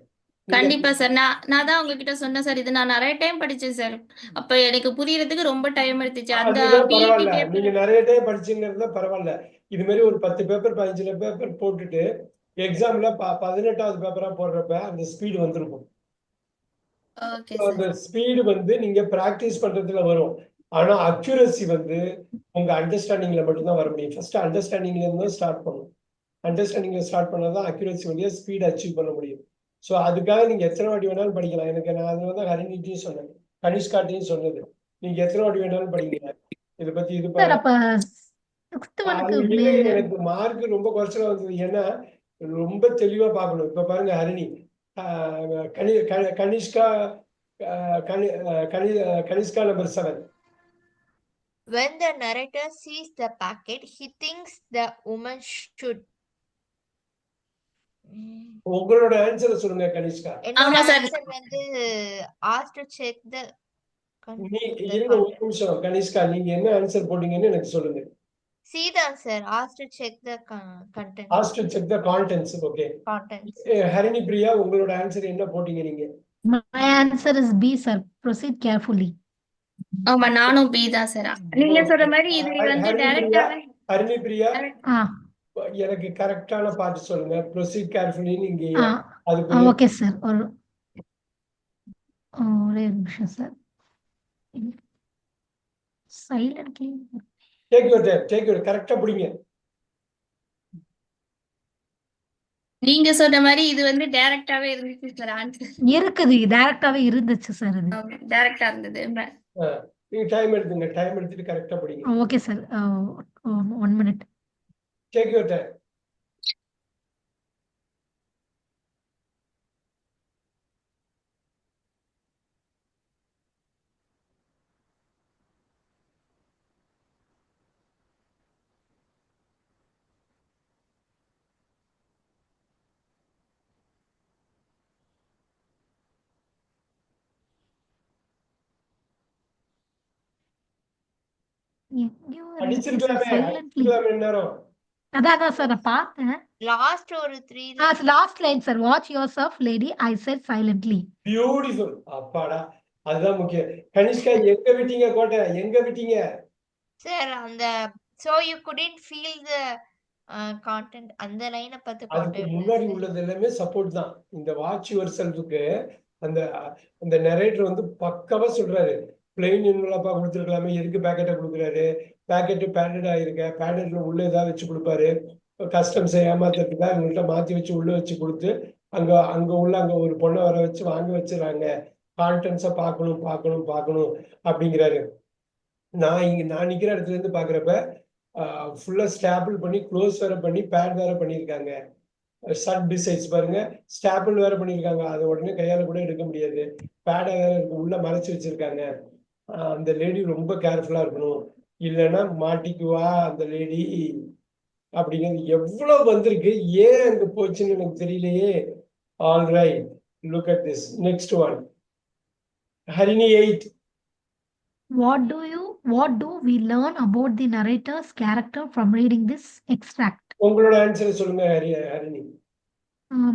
கண்டிப்பா சார். நான் தான் உங்ககிட்ட சொன்னேன் சார், இது நான் நிறைய டைம் படிச்சேன் சார். அப்ப எனக்கு புரியறதுக்கு ரொம்ப டைம் எடுத்துச்சு. அந்த நீங்க நிறைய டைம் படிச்சீங்கன்னா பரவாயில்ல. இது மாதிரி ஒரு 10 பேப்பர் 15 பேப்பர் போட்டுட்டு எக்ஸாம்ல 18வது பேப்பரா போடுறப்ப அந்த ஸ்பீடு வந்திருக்கும். அந்த ஸ்பீடு வந்து நீங்க பிராக்டிஸ் பண்றதுல வரும். ஆனா அக்யூரசி வந்து உங்க அண்டர்ஸ்டாண்டிங்ல மட்டும்தான் வர முடியும். ஃபர்ஸ்ட் அண்டர்ஸ்டாண்டிங்ல இருந்து ஸ்டார்ட் பண்ணணும். அண்டர்ஸ்டாண்டிங்ல ஸ்டார்ட் பண்ணாதான் அக்யூரசி வழியா ஸ்பீட் அச்சீவ் பண்ண முடியும். சோ அதுக்காக நீங்க எத்தனை வாட்டி வேணாலும் படிக்கலாம். நான் அதுல தான் ஹரிணிட்டையும் சொன்னேன், கனிஷ்காட்டையும் சொன்னது, நீங்க எத்தனை வாட்டி வேணாலும் படிக்கலாம். இதை பத்தி இது எனக்கு மார்க் ரொம்ப குறைச்சலா வந்தது. ஏன்னா ரொம்ப தெளிவா பார்க்கணும். இப்ப பாருங்க Harini, Kanishka number 7. When the narrator sees the packet, he thinks the woman should. உங்களோட ஆன்சர் சொல்லுங்க கனிஷ்கா. என்னோட ஆன்சர் வந்து asked to check the இருங்க ஒரு நிமிஷம் கனிஷ்கா, நீங்க என்ன ஆன்சர் போட்டீங்கன்னு எனக்கு சொல்லுங்க. See the answer, asked to check the content. Asked to check the contents. Okay. Contents. Harini Priya, உங்களோட ஆன்சர் என்ன போட்டீங்க நீங்க? My answer is B sir. Proceed carefully. ஆமா, நானும் B தான் சார். நீங்க சொல்ற மாதிரி இது வந்து டைரக்டா. ஹரிணி பிரியா, எனக்கு கரெக்டான பார்ட் சொல்லுங்க. Proceed carefully. நீங்க அதுக்கு ஓகே சார். ஒரே நிமிஷம் சார். சைலன்ட்லி டேக் யுவர் கரெக்ட்டா புடிங்க. நீங்க சொன்ன மாதிரி இது வந்து டைரக்டாவே இருந்துச்சு சார். ஆன்சர் இருக்குது, டைரக்டாவே இருந்துச்சு சார். இது டைரக்டா இருந்தது. நீங்க டைம் எடுத்துட்டு கரெக்ட்டா புடிங்க. Okay sir. 1 minute. Take your time. அதான் சார் நான் பார்த்தேன். லாஸ்ட் ஒரு 3 last line sir. Watch yourself lady, I said silently. Beautiful. அப்பாடா, அதுதான் முக்கியம். கனிஷ்கா எங்க விட்டீங்க கோட்டை? எங்க விட்டீங்க சார்? அந்த so you couldn't feel the content அந்த லைனை பார்த்து அதுக்கு முன்னாடி உள்ளது எல்லாமே சப்போர்ட் தான். இந்த வாட்ச் யுவர் செல்ஃப்க்கு அந்த நரேட்டர் வந்து பக்கவா சொல்றாரு. பிளெயின் என்வலப்பா கொடுத்துருக்கலாமே, எதுக்கு பேக்கெட்டை கொடுக்குறாரு? பேக்கெட்டு பேடட் ஆயிருக்க, பேடட்ல உள்ள ஏதாவது வச்சு கொடுப்பாரு. கஸ்டம்ஸை ஏமாத்துறதுக்காக இவங்கள்ட்ட மாத்தி வச்சு உள்ள வச்சு கொடுத்து அங்க ஒரு பொண்ணை வர வச்சு வாங்க வச்சுறாங்க. கான்டென்ட்ஸை பார்க்கணும் அப்படிங்கிறாரு. நான் நிக்கிற இடத்துல இருந்து பாக்குறப்ப ஃபுல்லா ஸ்டாப்பிள் பண்ணி க்ளோஸ் வேற பண்ணி பேட் வேற பண்ணியிருக்காங்க. ஷர்ட் டிசைன்ஸ் பாருங்க, ஸ்டாப்பிள் வேற பண்ணியிருக்காங்க. அதை உடனே கையால கூட எடுக்க முடியாது. பேடை வேற இருக்கு, உள்ள மறைச்சு வச்சிருக்காங்க. அந்த லேடி ரொம்ப கேர்ஃபுல்லா இருக்கணும் இல்லைன்னா மாட்டிக்குவா அந்த லேடி அப்படிங்கிறது எவ்வளவு வந்திருக்கு. ஏன் அங்க போச்சுன்னு எனக்கு தெரியலையே. All right, look at this next one. Harini 8. What do we learn about the narrator's character from reading this extract? உங்களோட ஆன்சர் சொல்லுங்க Harini.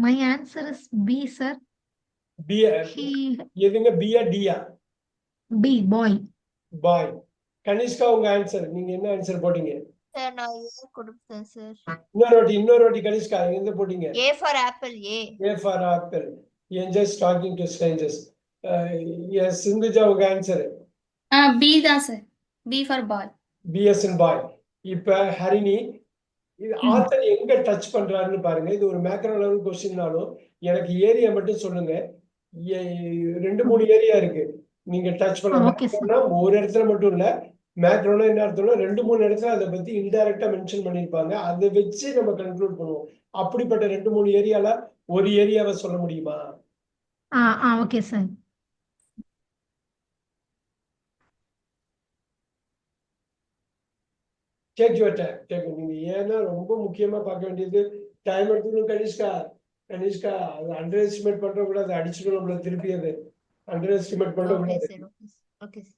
My answer is B, sir. B He எதுங்க, பியா டியா? B, boy. பாய். கனிஷ்கா உங்க ஆன்சர், நீங்க என்ன ஆன்சர் போட்டீங்க? Sir நான் ஏ கொடுத்தேன் sir. இன்னொரு வாட்டி கனிஷ்கா எங்க போட்டீங்க? A for apple. A for apple. Just talking to strangers. Yes, Sindhuja உங்க ஆன்சர்? பி தான் sir. B for boy. BS in boy. இப்ப ஹரிணி, இது ஆத்தர் எங்க டச் பண்றாருன்னு பாருங்க. இது ஒரு மேக்ரோ லெவல் கொஸ்டின்னாலும் எனக்கு ஏரியா மட்டும் சொல்லுங்க. 2-3 ஏரியா இருக்கு நீங்க டச் பண்ண. Okay, sir. மேக்ரோனா ஒரு இடத்துல மட்டும் இல்ல. மேக்ரோனா என்ன அர்த்தம்னா 2-3 இடத்துல அதை பத்தி இன்டைரக்டா மென்ஷன் பண்ணிருப்பாங்க. அதை வச்சு நம்ம கன்க்ளூட் பண்ணுவோம். அப்படிப்பட்ட 2-3 ஏரியால ஒரு ஏரியாவை சொல்ல முடியுமா? Okay, sir. Take your time. நீங்க ஏன்னா ரொம்ப முக்கியமா பார்க்க வேண்டியது டைம் எடுத்துக்கணும். கனிஷ்கா அது அண்டர் எஸ்டிமேட் பண்ற கூடாது. அடிச்சுக்கணும் நம்மள திருப்பி. அது அண்டர் எஸ்டிமேட் பண்ண ஓகே கூடாது. சார். Okay sir.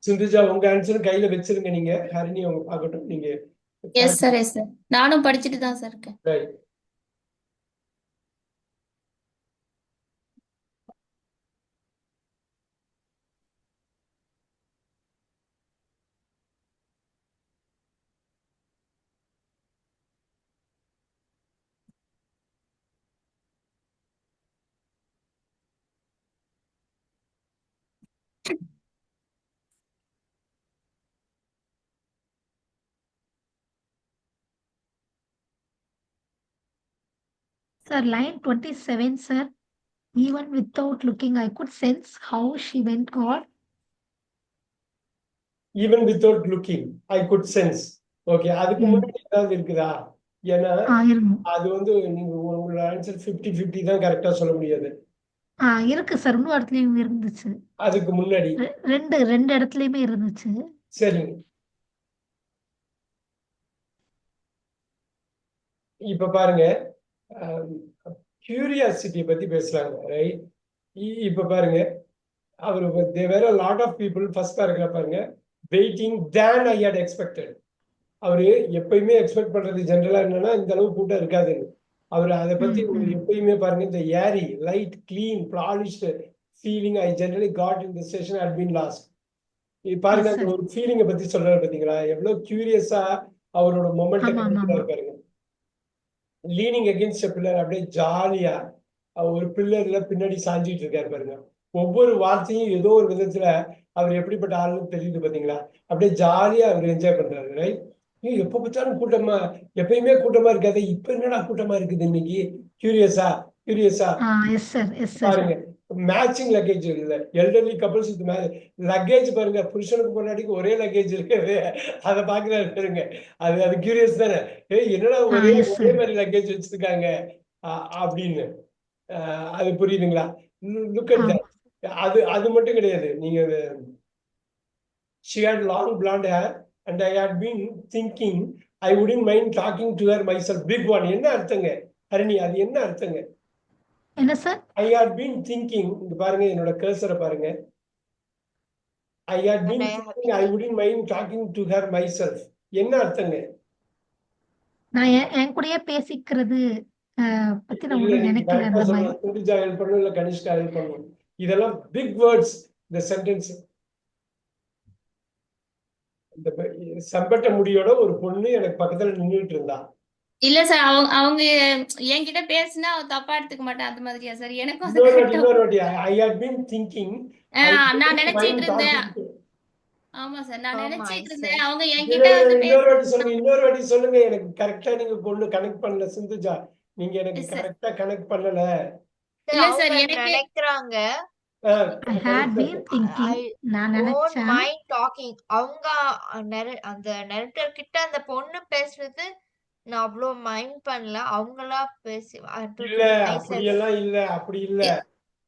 சிந்துஜா உங்க ஆன்சர் கையில வச்சிருங்க. நீங்க ஹரிணி அவங்க பார்க்கட்டும். நீங்க எஸ் சார், எஸ் சார். நானும் படிச்சுட்டு தான் சார் இருக்கேன். Right. Sir, line 27, sir. Even without looking, I could sense how she went God. Even without looking, I could sense. Okay, அதுக்கு முன்னாடி ஏதாவது இருக்குதா? ஏன்னா இருக்கும். அது நீங்க உங்களோட ஆன்சர் 50-50 தான் கரெக்டா சொல்ல முடியாது. இருக்கு சார். இன்னும் இடத்துலயும் இருந்துச்சு. அதுக்கு முன்னாடி ரெண்டு இடத்துலயுமே இருந்துச்சு. சரிங்க. இப்ப பாருங்க, கியூரியாசிட்டியை பத்தி பேசுறாங்க. ரைட். இப்ப பாருங்க, அவர் there were a lot of people, first paragraph பாருங்க, waiting than I had expected. அவரு எப்பயுமே எக்ஸ்பெக்ட் பண்றது ஜெனரலா என்னன்னா இந்த அளவு கூட்டம் இருக்காதுன்னு. அவர் அதை பத்தி எப்பயுமே பாருங்க, இந்த airy light clean polished feeling I generally got in the station had been lost. பாருங்க, அந்த ஒரு ஃபீலிங்கை பத்தி சொல்றாரு பாத்தீங்களா? எவ்வளவு கியூரியஸா அவரோட மொமெண்ட்டை கண்டுக்கிறாரு பாருங்க. லீனிங் அகேன்ஸ்ட் பில்லர், அப்படியே ஜாலியா ஒரு பில்லர்ல பின்னாடி சாஞ்சிட்டு இருக்காரு பாருங்க. ஒவ்வொரு வார்த்தையும் ஏதோ ஒரு விதத்துல அவர் எப்படிப்பட்ட ஆளுன்னு தெரியுது பாத்தீங்களா? அப்படியே ஜாலியா அவர் என்ஜாய் பண்றாரு. ரைட். எப்ப பார்த்தாலும் கூட்டமா, எப்பயுமே கூட்டமா இருக்காது, இப்ப என்னடா கூட்டமா இருக்குது இன்னைக்கு? கியூரியஸா பாருங்க. மேட்சிங் லக்கேஜ் இல்ல, எல்டர்லி கப்பல்ஸ் லக்கேஜ் பாருங்க, புருஷனுக்கு பொண்டாட்டிக்கு ஒரே லக்கேஜ் இருக்குது, அதை பாக்குறாரு பாருங்க. அது கியூரியஸ் தானே. என்னடா ஒரே மாதிரி லக்கேஜ் வச்சிருக்காங்க அப்படின்னு. அது புரியுதுங்களா? Look at that. அது மட்டும் கிடையாது. நீங்க she had long blonde hair and I had been thinking I wouldn't mind talking to her myself. Big one. என்ன அர்த்தங்க ஹரிணி? அது என்ன அர்த்தங்க? என்ன sir? I had been thinking, இங்க பாருங்க, என்னோட கர்சரை பாருங்க. I had been thinking I wouldn't mind talking to her myself. என்ன அர்த்தங்க? நான் என் கூடயே பேசிக்கிறது பத்தி நான் ஒன்றும் நினைக்கல. அந்த மாதிரி சிந்துஜா ஹெல்ப் பண்ணணும், இல்ல கனிஷ்கா ஹெல்ப் பண்ணணும். இதெல்லாம் பிக் வேர்ட்ஸ். இந்த சென்டென்ஸ், இந்த சம்பட்ட முடியோட ஒரு பொண்ணு எனக்கு பக்கத்துல நின்றுட்டு இருந்தா. இல்ல சார், அவங்க என்கிட்ட பேசினா தப்பா எடுத்துக்க மாட்டேன். அந்த மாதிரியா சார்? எனக்கு இன்னொரு வாட்டி I had been thinking, நான் நினைச்சிட்டு இருந்தேன். ஆமா சார், நான் நினைச்சிட்டு இருந்தேன் அவங்க என்கிட்ட இன்னொரு வாட்டி சொல்லுங்க. எனக்கு கரெக்டா நீங்க கொண்டு கனெக்ட் பண்ணல சிந்துஜா. நீங்க எனக்கு கரெக்டா கனெக்ட் பண்ணல. இல்ல சார், எனக்கு நினைக்கிறாங்க. I had been thinking, நான் நினைச்சேன். mind talking. அவங்க அந்த நரேட்டர் கிட்ட அந்த பொண்ணு பேசுறது நான் அவ்வளோ மைண்ட் பண்ணல. அவங்களா பேசி இல்ல அப்படியெல்லாம் இல்ல, அப்படி இல்ல.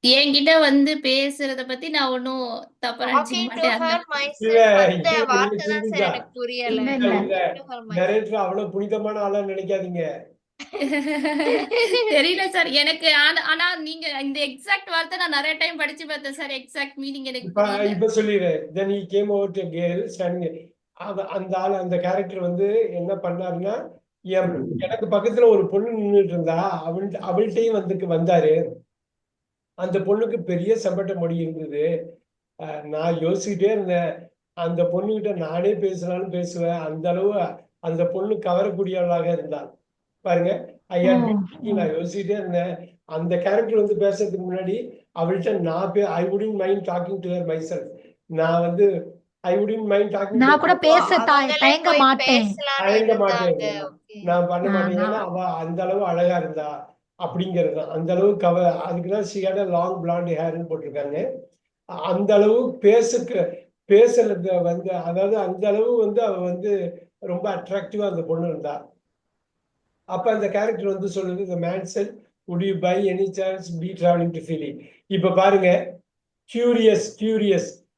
என்கிட்ட வந்து பேசுறத பத்தி நான் ஒன்னும் தப்பா நினைச்சுக்க டாக்கிங் டு மாட்டேன். அந்த ஹர் இல்ல myself அந்த இது வார்த்தை தான் சார் சிந்திச்சா எனக்கு புரியல. இல்ல இல்ல இல்ல இல்ல talking to her myself. Director அவ்வளவு புனிதமான ஆளா நினைக்காதீங்க. தெரியல சார் எனக்கு. ஆனா நீங்க இந்த எக்ஸாக்ட் வார்த்தை நான் நிறைய டைம் படிச்சு பார்த்தேன் சார். எக்ஸாக்ட் மீனிங் எனக்கு புரியல. இப்ப சொல்லிடுறேன். then he came over to girl standing. அந்த ஆள் அந்த கேரக்டர் வந்து என்ன பண்ணாருன்னா, எனக்கு பக்கத்துல ஒரு பொண்ணு நின்றுட்டு இருந்தா, அவள்கிட்டயும் வந்தாரு. அந்த பொண்ணுக்கு பெரிய செம்பட்ட முடி இருந்தது. நான் யோசிச்சுட்டே இருந்தேன், அந்த பொண்ணுகிட்ட நானே பேசினாலும் பேசுவேன். அந்த அளவு அந்த பொண்ணு கவரக்கூடியவளாக இருந்தாள். பாருங்க, நான் யோசிச்சுட்டே இருந்தேன். அந்த கேரக்டர் வந்து பேசுறதுக்கு முன்னாடி அவள்கிட்ட ஐ wouldn't mind talking to her myself. நான் வந்து ஐ வுடன்ட் மைண்ட் டாக்கிங் நான் கூட பேச தயங்க மாட்டேன். தயங்க மாட்டேன். நான் பண்ண மாட்டேன். நான் ஏன்னா அவ அந்த அளவு அழகா இருந்தா அப்படிங்கிறது தான். அந்த அளவு அதுக்குதான் she had a long blonde hairன்னு போட்டிருக்காங்க. அந்த அளவு பேசுறது வந்து, அதாவது அந்த அளவு வந்து அவ வந்து ரொம்ப அட்ராக்டிவா அந்த பொண்ணு இருந்தா. அப்ப அந்த கேரக்டர் வந்து சொல்லுது, the man said, would you by any chance be traveling to Philly? இப்ப பாருங்க, கியூரியஸ்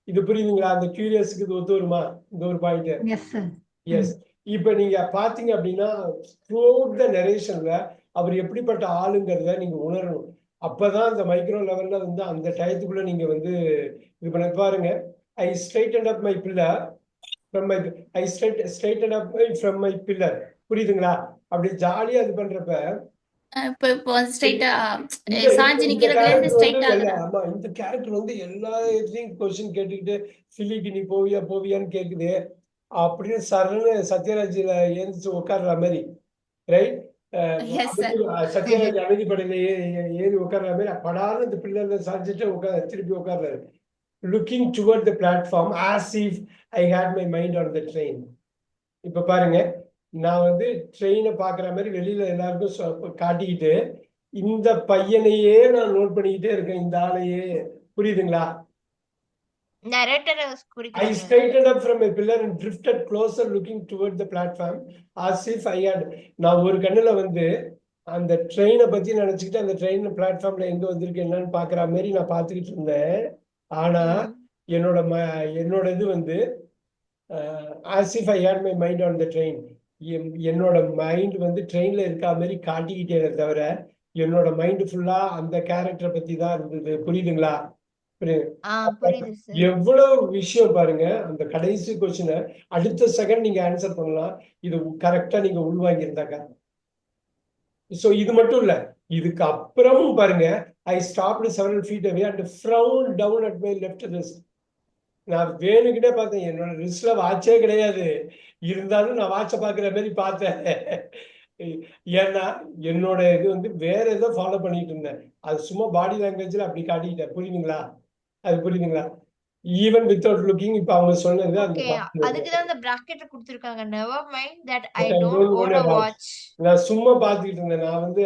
இது புரியுதுங்களா? அந்த கியூரியஸ்க்கு இது ஒத்து வருமா? இந்த ஒரு பாயிண்ட். S sir. எஸ். இப்ப நீங்க பாத்தீங்க அப்படின்னா த்ரூஅவுட் த நரேஷன்ல அவர் எப்படிப்பட்ட ஆளுங்கிறத நீங்க உணரணும். அப்பதான் அந்த மைக்ரோ லெவல்ல வந்து அந்த டயத்துக்குள்ள நீங்க வந்து இது பண்ண பாருங்க. I straightened up my pillar from my pillar. புரியுதுங்களா? அப்படி ஜாலியா இது பண்றப்ப இப்போ ஸ்ட்ரைட்டா சாஞ்சி நிக்கிறதுல இருந்து ஸ்ட்ரைட்டா ஆமா, இந்த கேரக்டர் வந்து எல்லா இடத்துலயும் கொஸ்டின் கேட்டுக்கிட்டு ஃபிலிக்கு நீ போவியான்னு கேக்குது. அப்படின்னு சரணு சத்யராஜ்ல ஏந்திச்சு உட்கார்ற மாதிரி, ரைட்? சத்யராஜ் அமைதிப்படையில ஏறி உட்கார்ற மாதிரி படாத இந்த பிள்ளைல சாஞ்சிட்டு திருப்பி உட்கார்றாரு. Looking toward the platform as if I had my mind on the train. இப்ப பாருங்க, நான் வந்து ட்ரெயினை பாக்குற மாதிரி வெளியில எல்லாருக்கும் காட்டிக்கிட்டு இந்த பையனையே நான் நோட் பண்ணிக்கிட்டே இருக்கேன், இந்த ஆளையே. புரியுதுங்களா? I straightened up from a pillar and drifted closer looking toward the platform as if I had. நான் ஒரு கண்ணுல வந்து அந்த ட்ரெயினை பத்தி நினைச்சுக்கிட்டு அந்த ட்ரெயின் பிளாட்ஃபார்ம்ல எங்க வந்திருக்கு என்னன்னு பாக்குற மாதிரி நான் பாத்துக்கிட்டு இருந்தேன். ஆனா என்னோட இது வந்து as if I had my mind on the train. என்னோட மைண்ட் வந்து ட்ரெயின்ல இருக்க மாதிரி காட்டிக்கிட்டே தவிர என்னோட மைண்ட் ஃபுல்லா அந்த கேரக்டரை பத்தி தான் இருந்தது. புரியுதுங்களா? எவ்வளவு விஷயம் பாருங்க. அந்த கடைசி கொஸ்டினை அடுத்த செகண்ட் நீங்க ஆன்சர் பண்ணலாம், இது கரெக்டா நீங்க உள்வாங்கி இருந்தாக்கா. சோ இது மட்டும் இல்ல, இதுக்கு அப்புறமும் பாருங்க, ஐ stopped several feet away and frowned down at my left wrist. நான் வேணுக்கிட்டே பார்த்தேன். என்னோட ரிஸ்ட்ல வாட்சே கிடையாது, இருந்தாலும் நான் வாட்சை பாக்குற மாதிரி பார்த்தேன். ஏன்னா என்னோட இது வந்து வேற ஏதோ ஃபாலோ பண்ணிட்டு இருந்தேன். அது சும்மா பாடி லாங்குவேஜ்ல அப்படி காட்டிக்கிட்டேன். புரியுதுங்களா? அது புரியுதுங்களா? Even without looking. இப்ப அவங்க சொன்னது அதுக்கு தான் அந்த பிராக்கெட் கொடுத்திருக்காங்க. never mind that I don't own a watch. நான் சும்மா பாத்துக்கிட்டு இருந்தேன். நான் வந்து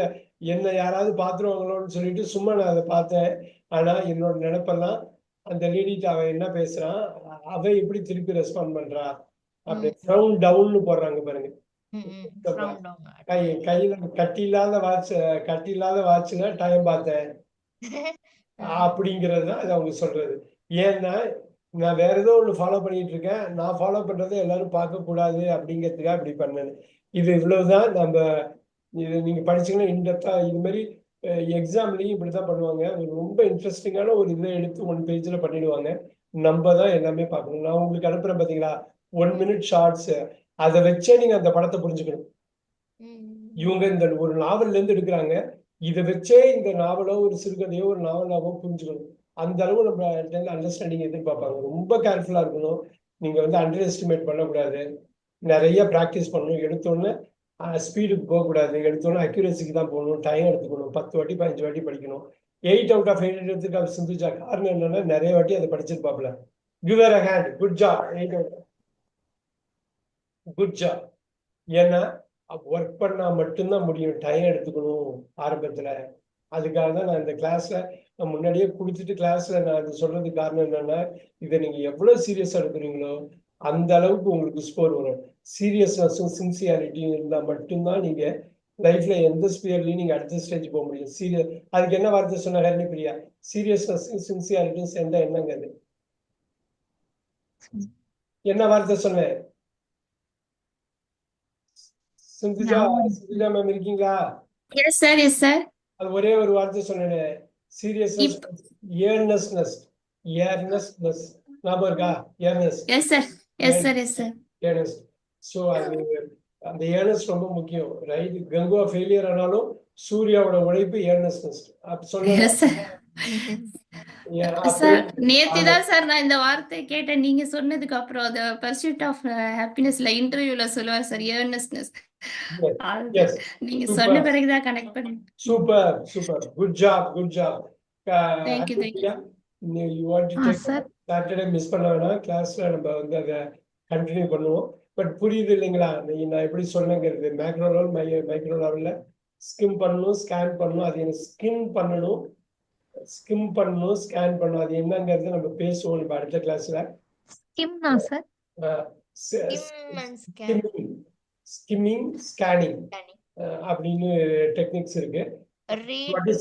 என்ன யாராவது பாத்துருவாங்களோன்னு சொல்லிட்டு சும்மா நான் அதை பார்த்தேன். ஆனா என்னோட நினைப்பெல்லாம் அந்த லேடிட்ட அவன் என்ன பேசுறான், அவ எப்படி திருப்பி ரெஸ்பாண்ட் பண்றா, அப்படி ஃப்ரவுன் டவுன்னு போடுறாங்க பாருங்க. கையில கட்டி இல்லாத வாட்ச்ல டைம் பார்த்தேன் அப்படிங்கிறது தான் அது அவங்க சொல்றது. ஏன்னா நான் வேற ஏதோ ஒண்ணு ஃபாலோ பண்ணிட்டு இருக்கேன், நான் ஃபாலோ பண்றதை எல்லாரும் பார்க்க கூடாது அப்படிங்கிறதுக்காக இப்படி பண்ணேன். இது இவ்வளவுதான். நம்ம இது நீங்க படிச்சீங்கன்னா இன்டெப்தா இது மாதிரி எக்ஸாம்லயும் இப்படிதான் பண்ணுவாங்க. ரொம்ப இன்ட்ரெஸ்டிங்கான ஒரு இதை எடுத்து 1 பேஜ்ல பண்ணிடுவாங்க. நம்ம தான் எல்லாமே பார்க்கணும். நான் உங்களுக்கு அனுப்புறேன் பாத்தீங்களா 1 minute ஷார்ட்ஸ், அதை வச்சே நீங்க அந்த படத்தை புரிஞ்சுக்கணும். இவங்க இந்த ஒரு நாவல்ல இருந்து எடுக்கிறாங்க, இதை வச்சே இந்த நாவலோ ஒரு சிறுகதையோ ஒரு நாவலாவோ புரிஞ்சுக்கணும். அந்த அளவு நம்ம அண்டர்ஸ்டாண்டிங் எதிர்பார்ப்பாங்க. ரொம்ப கேர்ஃபுல்லா இருக்கணும். நீங்க வந்து அண்டர் எஸ்டிமேட் பண்ணக்கூடாது. நிறைய ப்ராக்டிஸ் பண்ணணும். எடுத்தோன்னே ஸ்பீடுக்கு போகக்கூடாது. எடுத்தோன்னே அக்யூரேசிக்கு தான் போகணும். டைம் எடுத்துக்கணும். 10 வாட்டி 15 வாட்டி படிக்கணும். 8 out of 8 எடுத்துக்க சிந்துஜா. காரணம் என்னன்னா நிறைய வாட்டி அதை படிச்சிருப்பாப்ல. Give her a hand. Good job. 8 out. Good job. ஏன்னா ஒர்க் பண்ணா மட்டும்தான் முடியும். டைம் எடுத்துக்கணும் ஆரம்பத்துல. அதுக்காக தான் நான் இந்த கிளாஸ்ல முன்னாடியே கொடுத்துட்டு கிளாஸ்ல நான் அது சொல்றதுக்கு காரணம் என்னன்னா, இதை நீங்க எவ்வளவு சீரியஸா எடுக்கிறீங்களோ அந்த அளவுக்கு உங்களுக்கு ஸ்கோர் வரும். சீரியஸ்னஸும் சின்சியாரிட்டியும் இருந்தால் மட்டும்தான் நீங்க லைஃப்ல எந்த ஸ்பியர்லையும் நீங்க அடுத்த ஸ்டேஜ் போக முடியும். அதுக்கு என்ன வார்த்தை சொன்ன ஹரிணி பிரியா? சீரியஸ்னஸும் சின்சியாரிட்டியும் சேர்ந்தா என்னங்க அது? என்ன வார்த்தை சொன்னேன்? சிந்திஜா மேம் இருக்கீங்களா? S sir, yes sir. அது ஒரே ஒரு வார்த்தை சொன்னேன், சீரியஸ்னஸ், ஏர்னஸ்னஸ். ஞாபகம் இருக்கா? Earnest. S sir, yes sir, yes sir. Earnest. So அது அந்த ஏர்னஸ் ரொம்ப முக்கியம், ரைட்? கங்குவா ஃபெயிலியர் ஆனாலும் சூர்யாவோட உழைப்பு ஏர்னஸ்னஸ். அப்ப சொன்ன சார் நேத்துதான் சார் நான் இந்த வார்த்தை கேட்டேன் நீங்க சொன்னதுக்கு அப்புறம். the pursuit of happinessல இன்டர்வியூல சொல்லுவார் சார், earnestness. நீங்க சொன்ன பிறகுதான் கனெக்ட் பண்ணேன். Super super, good job, good job. Thank you, thank you. You want to take Saturday miss பண்ண வேணாம், கிளாஸ்ல நம்ம வந்து அதை கண்டினியூ பண்ணுவோம். பட் புரியுது இல்லைங்களா நான் எப்படி சொன்னேங்கிறது? மேக்ரோ லெவல், மைக்ரோ லெவல்ல ஸ்கிம் பண்ணணும், ஸ்கேன் பண்ணணும். அது எனக்கு ஸ்கிம் பண்ணணும், ஸ்கேன் பண்ணணும். அது என்னங்கிறது நம்ம பேசுவோம் இப்போ அடுத்த கிளாஸ்ல. ஸ்கிம்மிங், ஸ்கேனிங் அப்படின்னு டெக்னிக்ஸ் இருக்கு. ஒரு வாட்டி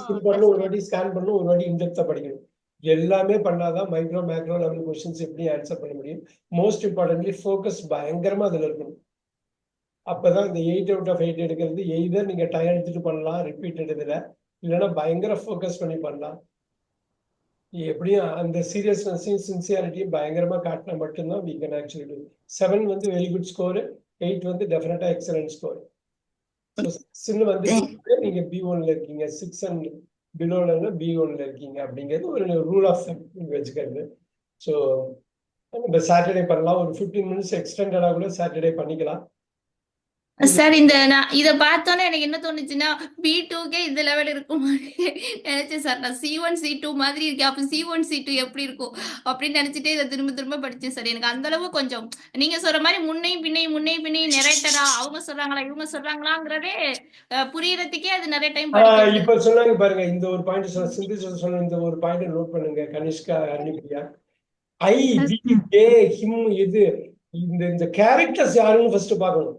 ஸ்கிம் பண்ணணும், ஒரு வாட்டி ஸ்கேன் பண்ணணும், ஒரு வாட்டி இன்டெப்தா படிக்கணும். எல்லாமே பண்ணாதான் மைக்ரோ மேக்ரோ லெவல் கொஸ்டின்ஸ் எப்படி ஆன்சர் பண்ண முடியும். மோஸ்ட் இம்பார்ட்டன்ட்லி ஃபோக்கஸ் பயங்கரமா அதுல இருக்கணும். அப்பதான் இந்த 8 out of 8 எடுக்கிறது எய்தர் நீங்க டைம் எடுத்துட்டு பண்ணலாம் ரிப்பீட்டட் இதுல, இல்லைன்னா பயங்கர ஃபோக்கஸ் பண்ணி பண்ணலாம். எப்படியும் அந்த சீரியஸ்னஸையும் சின்சியாரிட்டியும் பயங்கரமா காட்டினா மட்டும்தான் we can actually do. 7 வந்து வெரி குட் ஸ்கோர், 8 வந்து டெஃபினட்டா எக்ஸலன்ட் ஸ்கோர். வந்து நீங்க B1ல இருக்கீங்க, 6 and below-ல B1ல இருக்கீங்க அப்படிங்கிறது ஒரு ரூல் ஆஃப் வச்சுக்கிறது. ஸோ நம்ம சாட்டர்டே பண்ணலாம், ஒரு 15 minutes எக்ஸ்டெண்டடா கூட சாட்டர்டே பண்ணிக்கலாம். சார் நான் இதை பார்த்தோன்னே எனக்கு என்ன தோணுச்சுன்னா, B2கே இந்த லெவல் இருக்கும் நினைச்சேன் சார். நான் C1 C2 மாதிரி இருக்கேன், அப்ப C1 C2 எப்படி இருக்கும் அப்படின்னு நினைச்சிட்டே இதை திரும்ப திரும்ப படிச்சேன் சார். எனக்கு அந்த அளவு கொஞ்சம் நீங்க சொல்ற மாதிரி முன்னையும் பின்னையும் நெரேட்டரா அவங்க சொல்றாங்களா இவங்க சொல்றாங்களாங்கிறதே புரியறதுக்கே அது நிறைய டைம். இப்ப சொன்னாங்க பாருங்க, இந்த ஒரு பாயிண்ட் சொன்ன இந்த ஒரு பாயிண்ட் நோட் பண்ணுங்க கனிஷ்கா, ஹரிணிபிரியா. இது இந்த கேரக்டர்ஸ் யாருன்னு ஃபர்ஸ்ட் பார்க்கணும்.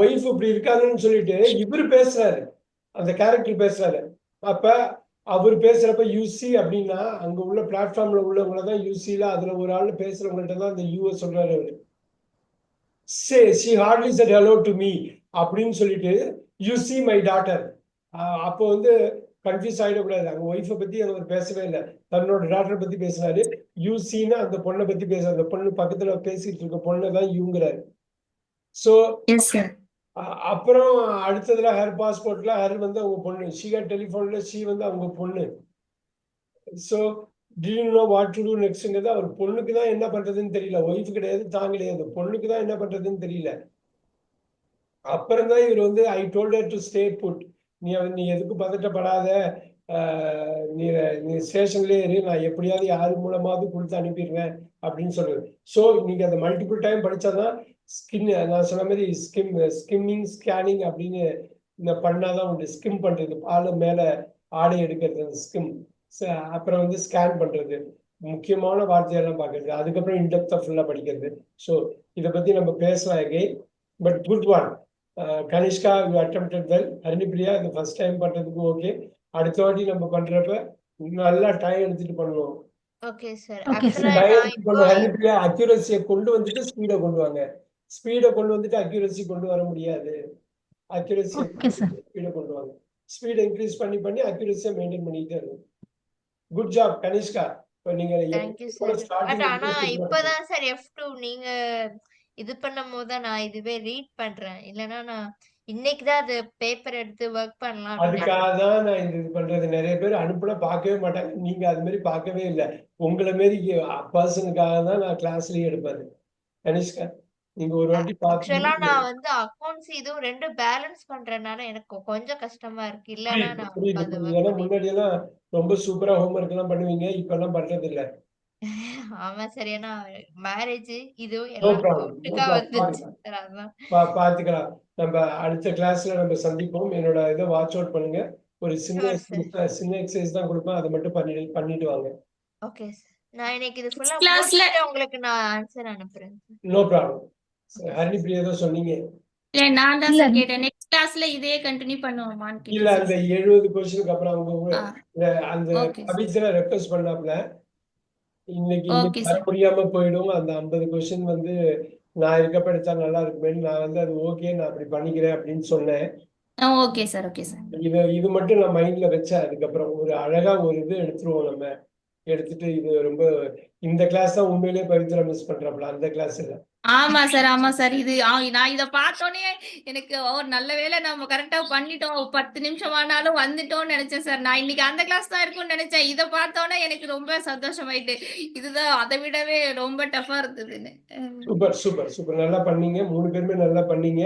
ஒய்ஃப் இப்படி இருக்காங்கன்னு சொல்லிட்டு இவரு பேசுறாரு, அந்த கேரக்டர் பேசுறாரு. அப்ப அவர் பேசுறப்ப யூசி அப்படின்னா அங்க உள்ள பிளாட்ஃபார்ம்ல உள்ளவங்களதான் யூசில, அதுல ஒரு ஆள் பேசுறவங்கள்ட்ட தான் அந்த யூ சொல்றாரு அவரு. she hardly said hello to me அப்படின்னு சொல்லிட்டு you see my daughter. அப்போ வந்து கன்ஃபியூஸ் ஆயிடக்கூடாது. அங்க ஒய்ஃபை பத்தி அவர் பேசவே இல்லை, தன்னோட டாக்டரை பத்தி பேசினாரு. யூசின்னா அந்த பொண்ணை பத்தி பேசுறாரு, அந்த பொண்ணு பக்கத்துல பேசிட்டு இருக்க பொண்ணை தான் யூங்கிறாரு. ஸோ அப்புறம் அடுத்ததுல ஹர் பாஸ்போர்ட்ல ஹர் வந்து அவங்க பொண்ணு, ஷீகா டெலிஃபோன்ல ஷீ வந்து அவங்க பொண்ணு. So didn't know what to do nextங்கிறது அவர் பொண்ணுக்கு தான் என்ன பண்றதுன்னு தெரியல, ஒய்ஃப் கிடையாது, தான் கிடையாது, பொண்ணுக்கு தான் என்ன பண்றதுன்னு தெரியல. அப்புறம் தான் இவர் வந்து I told her to stay put, நீ எதுக்கு பதட்டப்படாத, நீ ஸ்டேஷன்லேயே இரு, நான் எப்படியாவது யாரு மூலமாவது கொடுத்து அனுப்பிடுவேன் அப்படின்னு சொல்றது. ஸோ நீங்க அந்த மல்டிபிள் டைம் படிச்சாதான் நான் சொன்ன மாதிரி ஸ்கிம்மிங் ஸ்கேனிங் அப்படின்னு பண்ணாதான் உண்டு. ஸ்கிம் பண்றது, பால் மேல ஆடை எடுக்கிறது ஸ்கிம், அப்புறம் வந்து ஸ்கேன் பண்றது, முக்கியமான வார்த்தையெல்லாம் பார்க்கறது, அதுக்கப்புறம் இன்டெப்தா ஃபுல்லா படிக்கிறது. ஸோ இதை பத்தி நம்ம பேசலாம் again. But good one Kanishka, you attempted well. Harinipriya இது ஃபர்ஸ்ட் டைம் பண்றதுக்கு ஓகே. அடுத்த வாட்டி நம்ம பண்றப்ப நல்லா டைம் எடுத்துட்டு பண்ணுவோம். Okay sir. ஹரிணிபிரியா அக்யூரசியை கொண்டு வந்துட்டு ஸ்பீடை கொண்டு வாங்க, ஸ்பீடை கொண்டு வந்துட்டு அக்யூரசி கொண்டு வர முடியாது. அக்யூரசி ஸ்பீடை கொண்டு வாங்க, ஸ்பீடை இன்க்ரீஸ் பண்ணி அக்யூரசியை மெயின்டைன் பண்ணிட்டே இருக்கும். Good job Kanishka. இப்போ நீங்க ஆனா இப்பதான் சார் F2 நீங்க இது பண்ணும் போது நான் இதுவே ரீட் பண்றேன், இல்லைன்னா நான் இன்னைக்குதான் அது பேப்பர் எடுத்து ஒர்க் பண்ணலாம். அதுக்காக தான் நான் இது பண்றது. நிறைய பேர் அனுப்புனா பார்க்கவே மாட்டாங்க, நீங்க அது மாதிரி பார்க்கவே இல்லை. உங்களை மாரி பர்சனுக்காக தான் நான் கிளாஸ்லயே எடுப்பேன். கனிஷ்கா நீங்க ஒரு வாட்டி ஆக்சுவலா நான் வந்து அக்கவுண்ட்ஸ் இதுவும் ரெண்டு பேலன்ஸ் பண்றதுனால எனக்கு கொஞ்சம் கஷ்டமா இருக்கு. இல்லன்னா ஏன்னா முன்னாடி எல்லாம் ரொம்ப சூப்பரா ஹோம்ஒர்க் எல்லாம் பண்ணுவீங்க, இப்ப எல்லாம் பண்றது இல்ல. ஆமா சார், ஏன்னா மேரேஜ் இது பாத்துக்கலாம். நம்ம அடுத்த கிளாஸ்ல நம்ம சந்திப்போம். என்னோட இதை வாட்ச் அவுட் பண்ணுங்க. ஒரு சின்ன எக்ஸசைஸ் தான் கொடுப்பேன், அதை மட்டும் பண்ணிட்டு வாங்க. Okay sir. நான் இன்னைக்கு இது ஃபுல்லா கிளாஸ்ல முடிச்சுட்டு உங்களுக்கு நான் ஆன்சர் அனுப்புறேன் சார். No problem. ஹரிப்பிரியா ஏதோ சொன்னீங்க. இல்ல நான் தான் இல்ல சார் கேட்டேன். நெக்ஸ்ட் கிளாஸ்ல இதே கண்டினியூ பண்ணுவோமான்னு இல்ல கேட்டேன் அந்த சார். 70 கொஸ்டினுக்கு அப்புறம் அவங்க ஆ அந்த ஓகே சார். கவித்துல ரெக்வஸ்ட் பண்ணாப்ல இன்னைக்கு ஓகே வர சார். முடியாம போயிடும். அந்த 50 கொஸ்டின் வந்து நான் இருக்கப்ப எடுத்தா நல்லா இருக்குமேன்னு நான் வந்து அது ஓகே நான் அப்படி பண்ணிக்கிறேன் அப்படின்னு சொன்னேன். Okay sir. Okay sir. இது மட்டும் நான் மைண்ட்ல வச்சேன். அதுக்கப்புறம் ஒரு அழகா ஒரு இது எடுத்துருவோம் நம்ம. எடுத்துட்டு இது ரொம்ப இந்த கிளாஸ் தான் உண்மையிலேயே பவித்ரா மிஸ் பண்றாப்ல, அந்த கிளாஸ் இல்ல. ஆமா சார். ஆமா சார். இது நான் இத பார்த்தோனே எனக்கு நல்ல வேளை நம்ம கரெக்டா பண்ணிட்டோம். 10 நிமிஷம் ஆனாலும் வந்துட்டோம்னு நினைச்சேன் சார். நான் இன்னைக்கு அந்த கிளாஸ் தான் இருக்கும்னு நினைச்சேன். இத பார்த்தோனே எனக்கு ரொம்ப சந்தோஷமாயிட்டு. இதுதான் அதை விடவே ரொம்ப டஃபா இருந்ததுன்னு. சூப்பர் சூப்பர் சூப்பர் நல்லா பண்ணீங்க. 3 பேருமே நல்லா பண்ணீங்க.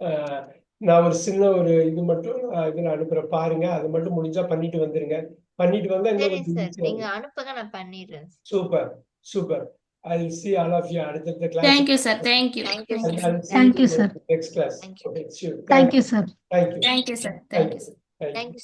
அஹ், நான் ஒரு சின்ன ஒரு இது மட்டும் இதுல அனுப்புறேன் பாருங்க. அது மட்டும் முடிஞ்சா பண்ணிட்டு வந்துருங்க. பண்ணிட்டு வந்தா இன்னும் சரி கொஞ்சம் சார், ஈஸியா நீங்க இருக்கும். அனுப்புங்க, நான் பண்ணிடுறேன். Super super. I will see all of you அடுத்த class. Thank you sir. Thank you. Thank you thank you sir. Sir. Thank you, sir. next class. Thank you. Okay, sure. Thank you, sir. Thank you. Thank you sir. Thank thank you you. Sir. Thank you. Thank you.